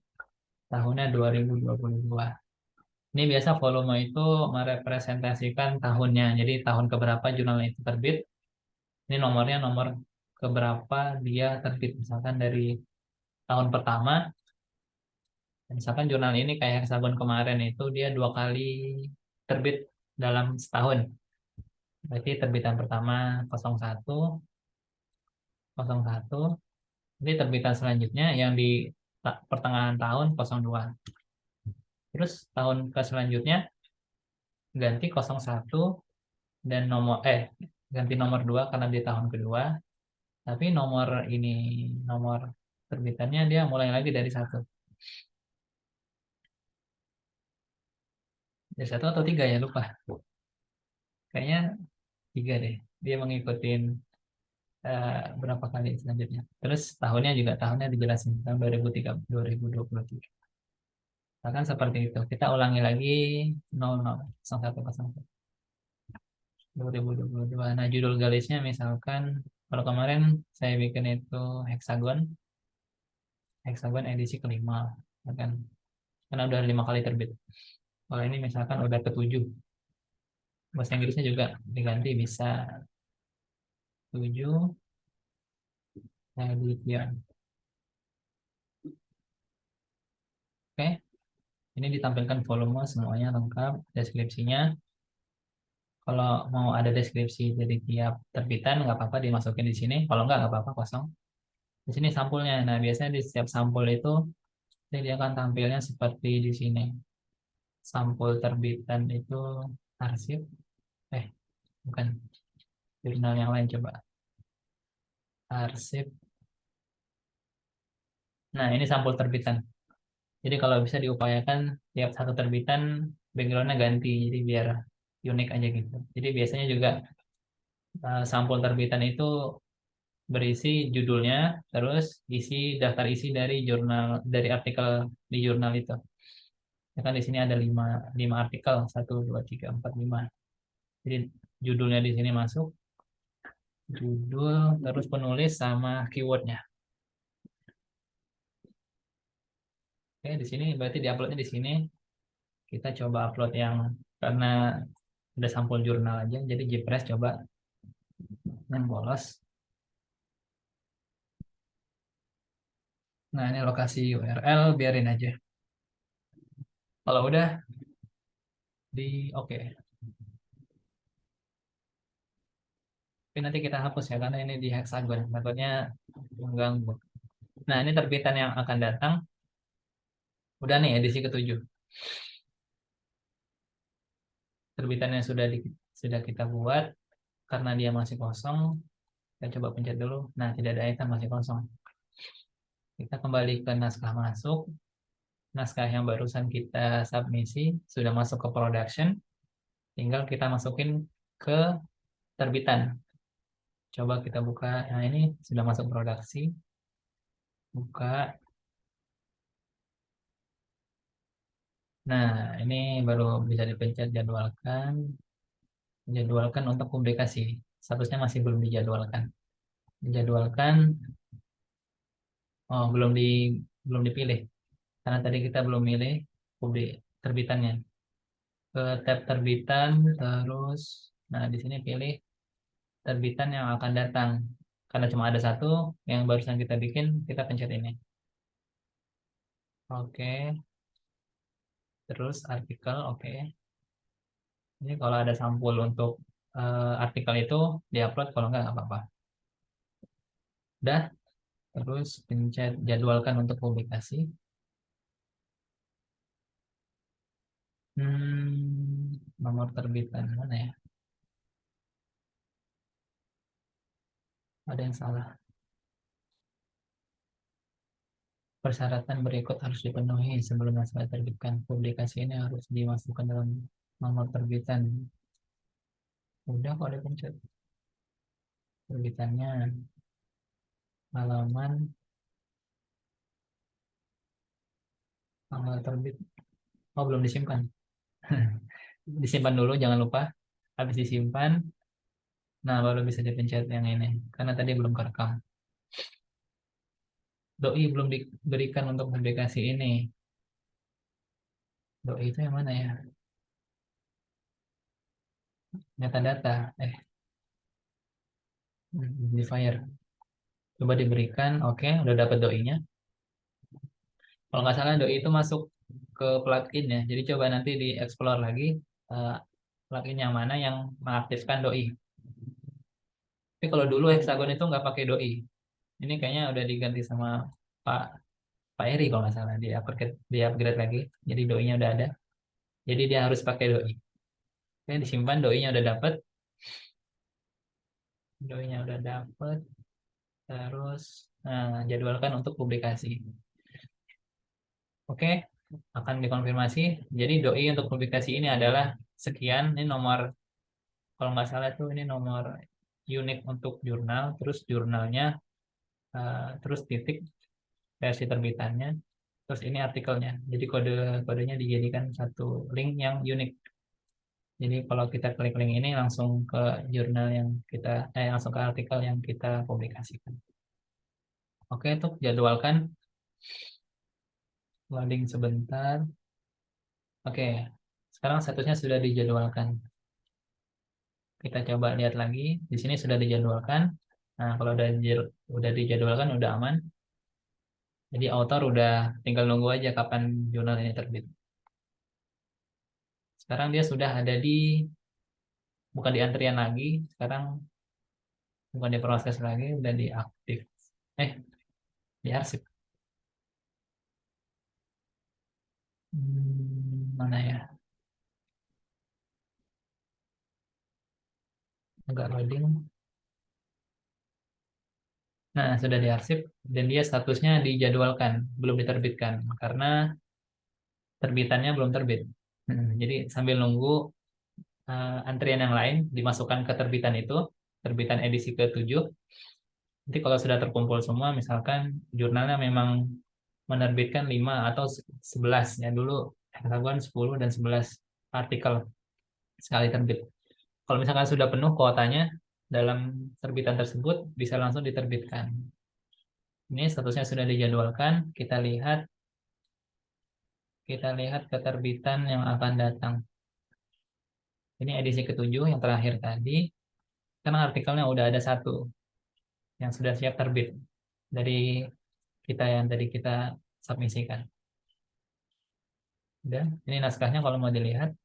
tahunnya 2022. Ini biasa volume itu merepresentasikan tahunnya. Jadi tahun keberapa jurnal itu terbit. Ini nomornya nomor keberapa dia terbit. Misalkan dari tahun pertama, misalkan jurnal ini kayak Hexagon kemarin itu dia 2 kali terbit dalam setahun. Berarti terbitan pertama 01, 01. Jadi terbitan selanjutnya yang di pertengahan tahun 02. Terus tahun ke selanjutnya ganti 01 dan ganti nomor 2 karena di tahun kedua. Tapi nomor ini nomor terbitannya dia mulai lagi dari satu. Dari satu atau tiga ya lupa. Kayaknya tiga deh. Dia mengikutin berapa kali selanjutnya. Terus tahunnya juga tahunnya dijelasin tahun 2003, 2023. Bahkan seperti itu. Kita ulangi lagi 00, 01, 2022. Nah, judul garisnya misalkan kalau kemarin saya bikin itu Hexagon, Hexagon edisi kelima, kan? Karena udah 5 kali terbit. Kalau ini misalkan udah ketujuh, bahasa Inggrisnya juga diganti bisa 7 edition. Oke, ini ditampilkan volume semuanya lengkap, deskripsinya. Kalau mau ada deskripsi dari tiap terbitan nggak apa-apa dimasukin di sini. Kalau nggak apa-apa kosong. Di sini sampulnya. Nah, biasanya di setiap sampul itu dia akan tampilnya seperti di sini. Sampul terbitan itu arsip. Eh, bukan. Jurnal yang lain coba. Arsip. Nah, ini sampul terbitan. Jadi kalau bisa diupayakan tiap satu terbitan backgroundnya ganti. Jadi biar unik aja gitu. Jadi biasanya juga sampul terbitan itu berisi judulnya, terus isi daftar isi dari jurnal dari artikel di jurnal itu. Ya kan di sini ada 5 artikel, 1, 2, 3, 4, 5. Jadi judulnya di sini masuk, judul, terus penulis sama keywordnya. Oke, di sini berarti diuploadnya di sini. Kita coba upload yang karena udah sampul jurnal aja, jadi JPress coba yang bolos. Nah, ini lokasi URL, biarin aja. Kalau udah di oke. Tapi nanti kita hapus ya karena ini di Hexagon, takutnya mengganggu. Nah, ini terbitan yang akan datang. Udah nih edisi ketujuh. Terbitannya sudah kita buat karena dia masih kosong. Kita coba pencet dulu. Nah, tidak ada item masih kosong. Kita kembali ke naskah masuk. Naskah yang barusan kita submisi sudah masuk ke production. Tinggal kita masukin ke terbitan. Coba kita buka. Nah, ini sudah masuk produksi. Buka. Nah, ini baru bisa dipencet jadwalkan. Jadwalkan untuk publikasi. Statusnya masih belum dijadwalkan. Dijadwalkan. Oh, belum dipilih. Karena tadi kita belum milih terbitannya. Ke tab terbitan, terus, nah di sini pilih terbitan yang akan datang. Karena cuma ada satu, yang barusan kita bikin, kita pencet ini. Oke, terus artikel, oke. Ini kalau ada sampul untuk artikel itu diupload, kalau nggak apa-apa. Udah, terus pencet jadwalkan untuk publikasi. Nomor terbitan mana ya? Ada yang salah. Persyaratan berikut harus dipenuhi sebelum naskah diterbitkan. Publikasi ini harus dimasukkan dalam nomor terbitan. Udah kok dipencet. Terbitannya halaman tanggal terbit. Oh, belum disimpan. Disimpan dulu, jangan lupa. Habis disimpan, nah baru bisa dipencet yang ini. Karena tadi belum kerekam. Doi belum diberikan untuk publikasi ini. Doi itu yang mana ya? Metadata. Identifier. Coba diberikan. Oke, udah dapat doi-nya. Kalau nggak salah doi itu masuk ke plugin ya. Jadi coba nanti di explore lagi eh, plugin yang mana yang mengaktifkan doi. Tapi kalau dulu Hexagon itu nggak pakai doi. Ini kayaknya udah diganti sama Pak Pak Eri kalau nggak salah. Di upgrade lagi. Jadi doi-nya udah ada. Jadi dia harus pakai doi. Oke, disimpan doi-nya udah dapet. Doi-nya udah dapet. Terus jadwalkan untuk publikasi. Oke, akan dikonfirmasi. Jadi doi untuk publikasi ini adalah sekian. Ini nomor, kalau nggak salah tuh ini nomor unik untuk jurnal. Terus jurnalnya, terus titik versi terbitannya. Terus ini artikelnya. Jadi kodenya dijadikan satu link yang unik. Jadi kalau kita klik link ini langsung ke jurnal yang langsung ke artikel yang kita publikasikan. Oke, untuk jadwalkan loading sebentar. Oke, sekarang statusnya sudah dijadwalkan. Kita coba lihat lagi. Di sini sudah dijadwalkan. Nah, kalau udah dijadwalkan, udah aman. Jadi author udah tinggal nunggu aja kapan jurnal ini terbit. Sekarang dia sudah ada bukan di antrian lagi. Sekarang bukan diproses lagi, udah diaktif. Eh, diarsip. Mana ya? Agak loading. Nah, sudah diarsip dan dia statusnya dijadwalkan, belum diterbitkan karena terbitannya belum terbit. Jadi sambil nunggu antrian yang lain dimasukkan ke terbitan itu, terbitan edisi ke-7. Nanti kalau sudah terkumpul semua, misalkan jurnalnya memang menerbitkan 5 atau 11, ya dulu Hexagon 10 dan 11 artikel sekali terbit. Kalau misalkan sudah penuh kuotanya dalam terbitan tersebut, bisa langsung diterbitkan. Ini statusnya sudah dijadwalkan, kita lihat keterbitan yang akan datang. Ini edisi ke-7 yang terakhir tadi, karena artikelnya udah ada satu yang sudah siap terbit dari kita yang tadi kita submisikan. Udah, ini naskahnya kalau mau dilihat.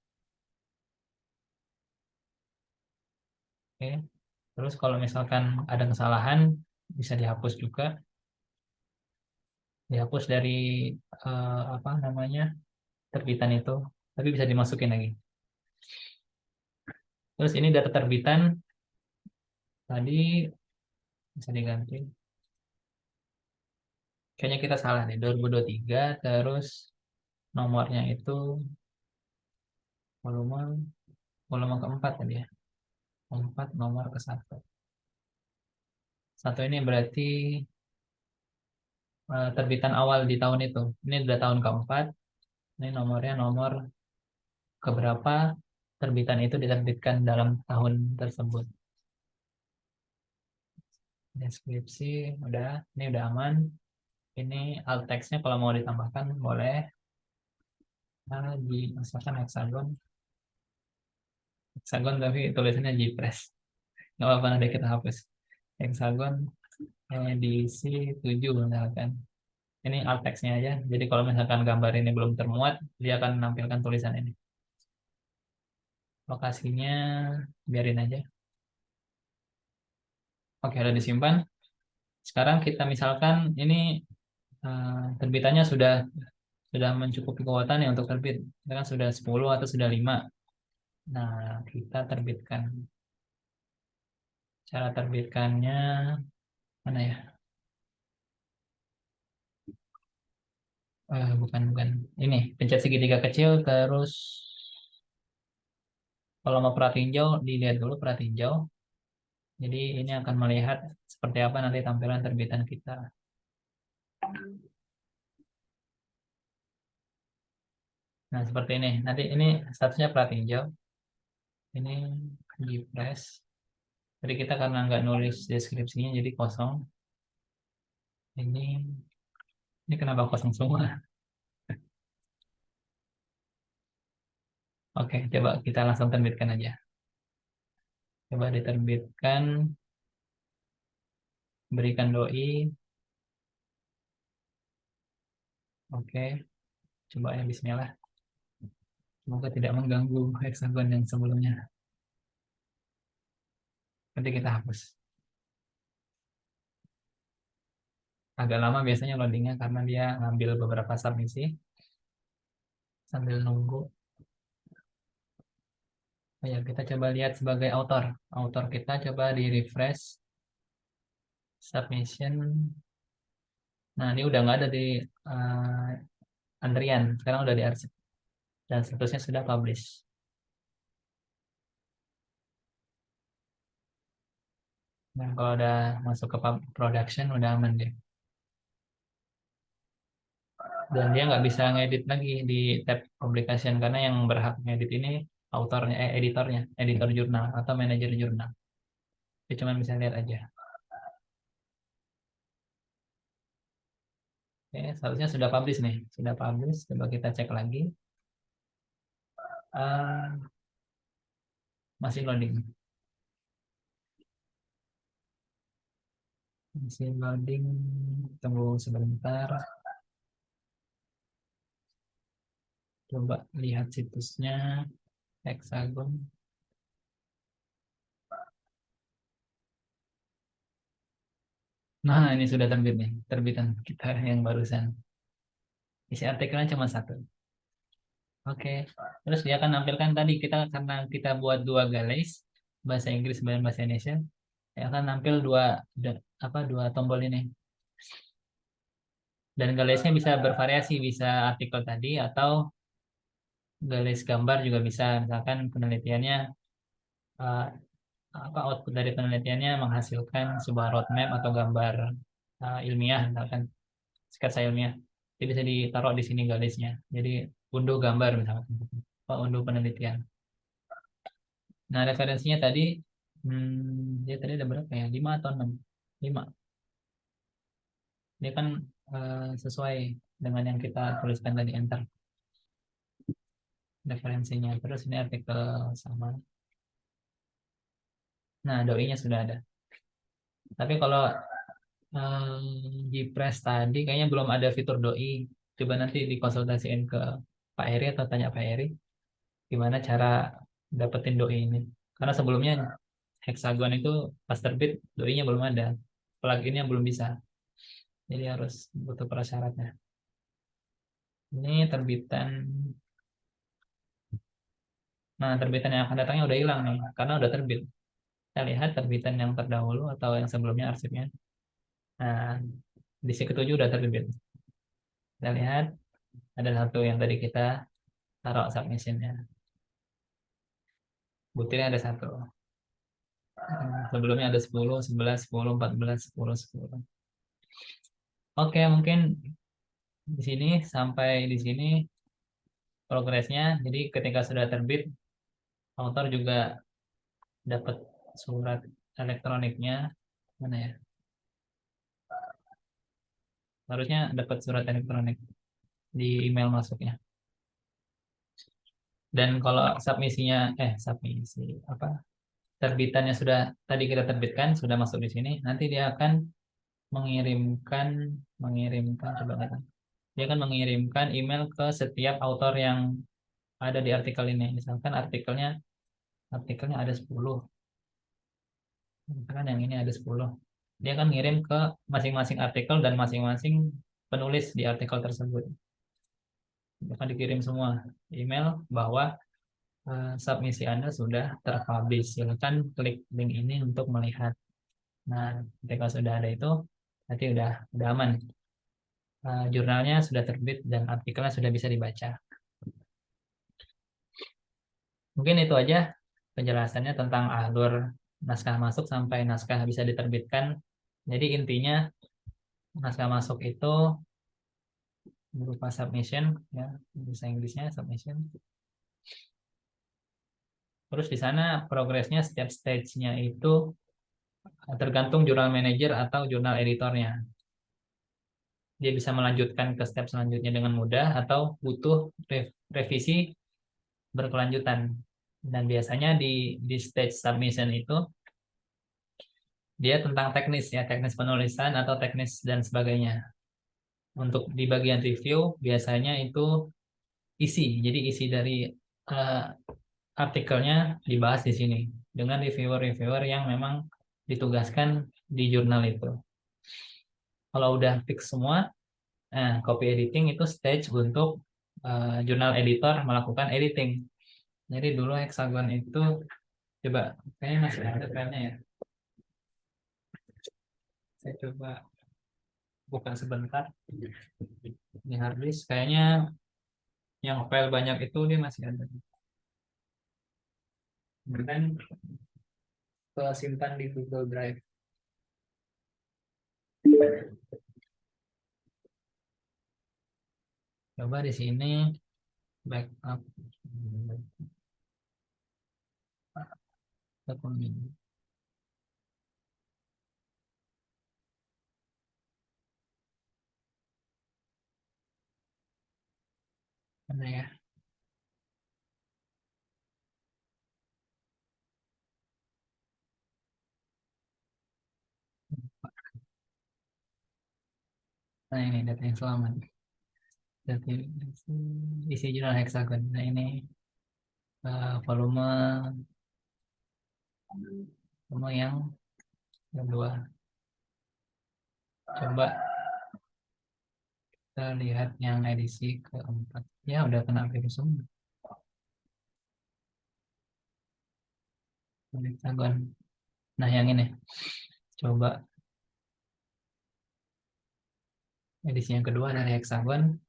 Oke. Terus kalau misalkan ada kesalahan bisa dihapus juga, dihapus dari apa namanya terbitan itu, tapi bisa dimasukin lagi. Terus ini data terbitan tadi bisa diganti. Kayaknya kita salah nih, 2023 terus nomornya itu volume volume keempat tadi ya. Keempat nomor ke satu. Satu ini berarti terbitan awal di tahun itu. Ini udah tahun keempat. Ini nomornya nomor keberapa terbitan itu diterbitkan dalam tahun tersebut. Deskripsi udah, ini udah aman. Ini alt text-nya kalau mau ditambahkan boleh. Nah, misalkan hexagon, hexagon tapi tulisannya Jpress. Nggak apa-apa nanti kita hapus. Hexagon edisi 7 misalkan. Ini alt text-nya aja. Jadi kalau misalkan gambar ini belum termuat, dia akan menampilkan tulisan ini. Lokasinya biarin aja. Oke, udah disimpan. Sekarang kita misalkan ini terbitannya sudah sudah mencukupi kuota nih untuk terbit. Kita kan sudah 10 atau sudah 5. Nah, kita terbitkan. Cara terbitkannya mana ya? Bukan, bukan. Ini, pencet segitiga kecil, terus kalau mau pratinjau, dilihat dulu pratinjau. Jadi ini akan melihat seperti apa nanti tampilan terbitan kita. Nah, seperti ini. Nanti ini statusnya pratinjau. Ini di press. Jadi kita karena nggak nulis deskripsinya, jadi kosong. Ini kenapa kosong semua? Oke, coba kita langsung terbitkan aja. Coba diterbitkan, berikan doi. Oke, coba ya Bismillah. Semoga tidak mengganggu hexagon yang sebelumnya. Nanti kita hapus. Agak lama biasanya loadingnya karena dia ngambil beberapa submisi sambil nunggu. Oh ya, kita coba lihat sebagai author. Author kita coba di refresh submission. Nah, ini udah nggak ada di uh, antrian. Sekarang udah di arsip. Dan statusnya sudah publish. Nah, kalau udah masuk ke production udah aman deh. Dan dia nggak bisa ngedit lagi di tab publication karena yang berhak ngedit ini autornya, editornya, editor jurnal atau manajer jurnal. Dia cuma bisa lihat aja. Oke, seharusnya sudah publish nih, sudah publish. Coba kita cek lagi. Ah, masih loading, masih loading. Tunggu sebentar. Coba lihat situsnya, Hexagon. Nah, ini sudah terbit nih, terbitan kita yang barusan. Isi artikelnya cuma satu. Oke, terus dia akan nampilkan tadi kita karena kita buat dua garis bahasa Inggris dan bahasa Indonesia, dia akan nampil dua tombol ini. Dan garisnya bisa bervariasi, bisa artikel tadi atau garis gambar juga bisa. Misalkan penelitiannya eh, apa output dari penelitiannya menghasilkan sebuah roadmap atau gambar ilmiah, misalkan sketsa ilmiah. Jadi bisa ditaruh di sini garisnya. Jadi unduh gambar misalkan, atau unduh penelitian. Nah, referensinya tadi, dia tadi ada berapa ya? 5 atau 6? 5. Dia kan sesuai dengan yang kita tuliskan tadi, enter referensinya. Terus ini artikel sama. Nah, doi-nya sudah ada. Tapi kalau di press tadi kayaknya belum ada fitur doi. Coba nanti dikonsultasiin ke Pak Heri atau tanya Pak Heri gimana cara dapetin doi ini. Karena sebelumnya Hexagon itu pas terbit doi-nya belum ada. Pluginnya belum bisa. Jadi harus butuh prasyaratnya. Ini terbitan. Nah, terbitan yang akan datangnya udah hilang nih, karena udah terbit. Kita lihat terbitan yang terdahulu atau yang sebelumnya arsipnya. Nah, di si ketujuh udah terbit. Kita lihat ada satu yang tadi kita taruh submissionnya. Butirnya ada satu. Sebelumnya ada 10, 11, 10, 14, 10, 10. Oke, mungkin di sini sampai di sini progresnya. Jadi ketika sudah terbit, author juga dapat surat elektroniknya. Mana ya? Harusnya dapat surat elektronik di email masuknya. Dan kalau submisi apa terbitannya sudah tadi kita terbitkan sudah masuk di sini, nanti dia akan mengirimkan mengirimkan coba lihat. Dia akan mengirimkan email ke setiap autor yang ada di artikel ini. Misalkan artikelnya ada 10. Misalkan yang ini ada 10. Dia akan ngirim ke masing-masing artikel dan masing-masing penulis di artikel tersebut. akan dikirim semua email bahwa submisi Anda sudah terpublish. Silakan klik link ini untuk melihat. Nah, ketika sudah ada itu, nanti udah aman. Jurnalnya sudah terbit dan artikelnya sudah bisa dibaca. Mungkin itu aja penjelasannya tentang alur naskah masuk sampai naskah bisa diterbitkan. Jadi intinya naskah masuk itu berupa submission, ya, bahasa Inggrisnya submission. Terus di sana progresnya setiap stage-nya itu tergantung jurnal manager atau jurnal editornya. Dia bisa melanjutkan ke step selanjutnya dengan mudah atau butuh revisi berkelanjutan. Dan biasanya di stage submission itu dia tentang teknis, ya, teknis penulisan atau teknis dan sebagainya. Untuk di bagian review biasanya itu isi. Jadi isi dari uh, artikelnya dibahas di sini dengan reviewer-reviewer yang memang ditugaskan di jurnal itu. Kalau udah fix semua, copy editing itu stage untuk jurnal editor melakukan editing. Jadi dulu Hexagon itu, coba, kayaknya masih ada filenya ya. Saya coba buka sebentar di harddisk. Kayaknya yang file banyak itu dia masih ada. Kemudian simpan di Google Drive. Coba di sini backup dokumen. Mana ya? Nah ini data yang selamat. Data isi jurnal Hexagon. Nah ini volume yang kedua. Coba kita lihat yang edisi keempat. Ya udah kena virus semua. Hexagon. Nah yang ini. Coba edisi yang kedua dari Hexagon.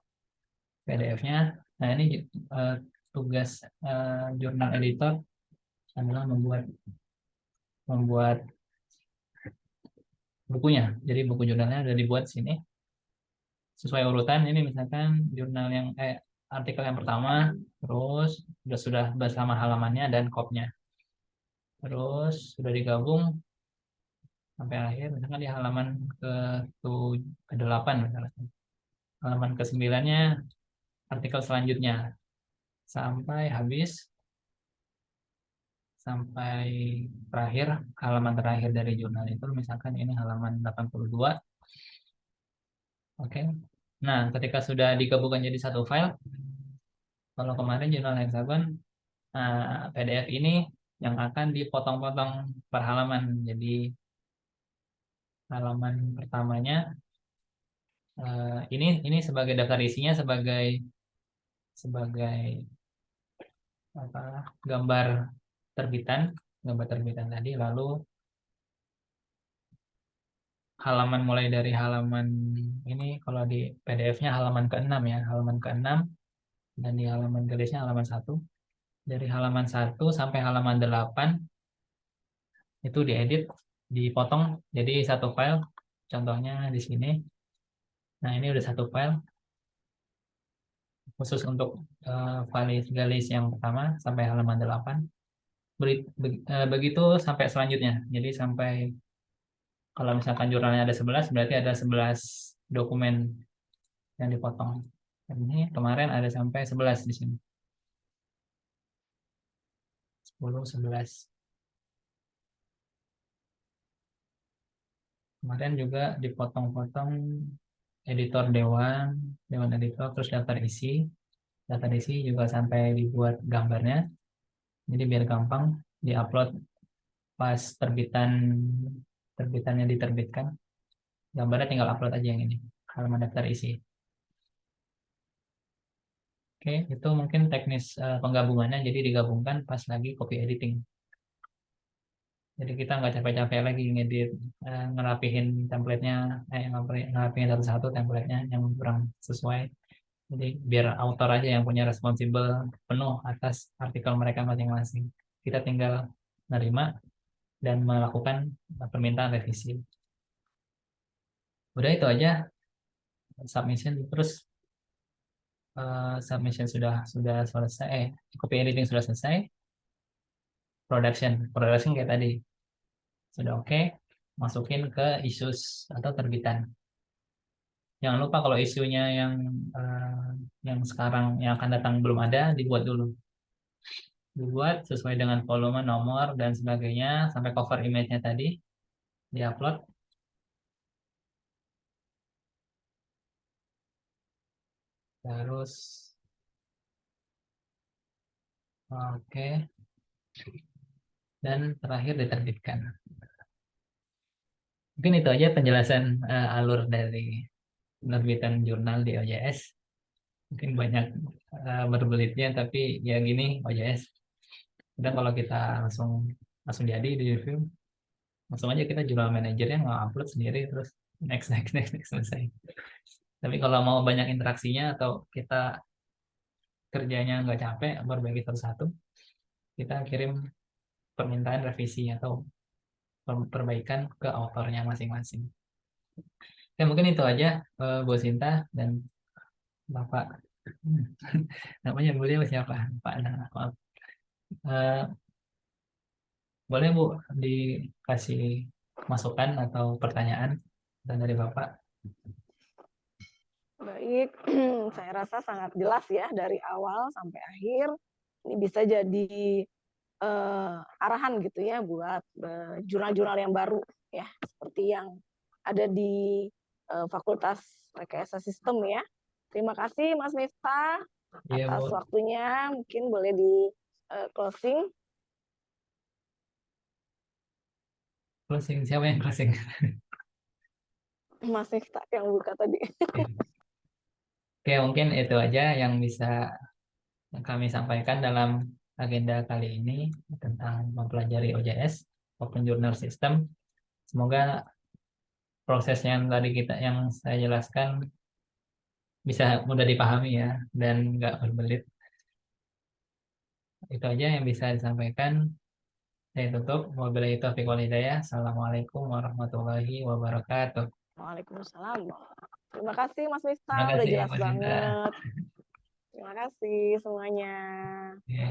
PDF-nya. Nah ini tugas jurnal editor adalah membuat bukunya. Jadi buku jurnalnya sudah dibuat sini sesuai urutan. Ini misalkan jurnal yang artikel yang pertama, terus sudah bersama halamannya dan kopnya. Terus sudah digabung sampai akhir, misalkan di halaman ke-8 misalnya. Halaman ke-9-nya artikel selanjutnya sampai habis, sampai terakhir, halaman terakhir dari jurnal itu misalkan ini halaman 82. Oke. Nah, ketika sudah digabungkan jadi satu file, kalau kemarin jurnal Hexagon, PDF ini yang akan dipotong-potong per halaman. Jadi halaman pertamanya ini sebagai daftar isinya, sebagai apa, gambar terbitan tadi. Lalu halaman mulai dari halaman ini, kalau di PDF-nya halaman ke-6 ya, halaman ke-6, dan di halaman tulisnya halaman 1. Dari halaman 1 sampai halaman 8 itu diedit, dipotong jadi satu file. Contohnya di sini. Nah, ini udah satu file khusus untuk galis yang pertama sampai halaman 8. Begitu sampai selanjutnya. Jadi sampai, kalau misalkan jurnalnya ada 11, berarti ada 11 dokumen yang dipotong. Ini kemarin ada sampai 11 di sini. 10, 11. Kemarin juga dipotong-potong editor dewan editor, terus daftar isi. Daftar isi juga sampai dibuat gambarnya. Jadi biar gampang diupload pas terbitannya diterbitkan. Gambarnya tinggal upload aja yang ini, halaman daftar isi. Oke, itu mungkin teknis penggabungannya, jadi digabungkan pas lagi copy editing. Jadi kita nggak capek-capek lagi ngedit, ngerapihin template-nya, ngerapihin satu-satu template-nya yang kurang sesuai. Jadi biar author aja yang punya responsibel penuh atas artikel mereka masing-masing. Kita tinggal menerima dan melakukan permintaan revisi. Udah itu aja submission. Terus submission sudah selesai, copy editing sudah selesai, production kayak tadi sudah oke, masukin ke issues atau terbitan. Jangan lupa kalau isunya yang sekarang yang akan datang belum ada, dibuat dulu. Dibuat sesuai dengan volume, nomor, dan sebagainya, sampai cover image-nya tadi, diupload. Terus, oke. Dan terakhir diterbitkan. Mungkin itu aja penjelasan alur dari penerbitan jurnal di OJS. Mungkin banyak berbelitnya, tapi ya gini OJS. Dan kalau kita langsung langsung jadi di review, langsung aja kita jurnal manajernya nge-upload sendiri, terus next selesai. Tapi kalau mau banyak interaksinya atau kita kerjanya nggak capek berbagi satu-satu, kita kirim permintaan revisi atau perbaikan ke autornya masing-masing. Ya mungkin itu aja, Bu Sinta dan Bapak. Namanya beliau siapa? Pak Nana. Maaf. Eh, Boleh Bu dikasih masukan atau pertanyaan dan dari Bapak? Baik, saya rasa sangat jelas ya dari awal sampai akhir. Ini bisa jadi arahan gitu ya buat jurnal-jurnal yang baru ya, seperti yang ada di Fakultas Rekayasa Sistem ya. Terima kasih Mas Miftah Iya Bu, atas waktunya. Mungkin boleh di closing. closing siapa yang closing? Mas Miftah yang buka tadi. Oke, mungkin itu aja yang bisa kami sampaikan dalam agenda kali ini tentang mempelajari OJS, Open Journal System. Semoga proses yang tadi yang saya jelaskan bisa mudah dipahami ya dan nggak berbelit. Itu aja yang bisa disampaikan. Saya tutup. Wabillahi taufiq wal hidayah. Assalamualaikum warahmatullahi wabarakatuh. Waalaikumsalam. Terima kasih Mas Terima Miftah, udah kasih, jelas Mas Sinta. banget. Terima kasih semuanya. Ya.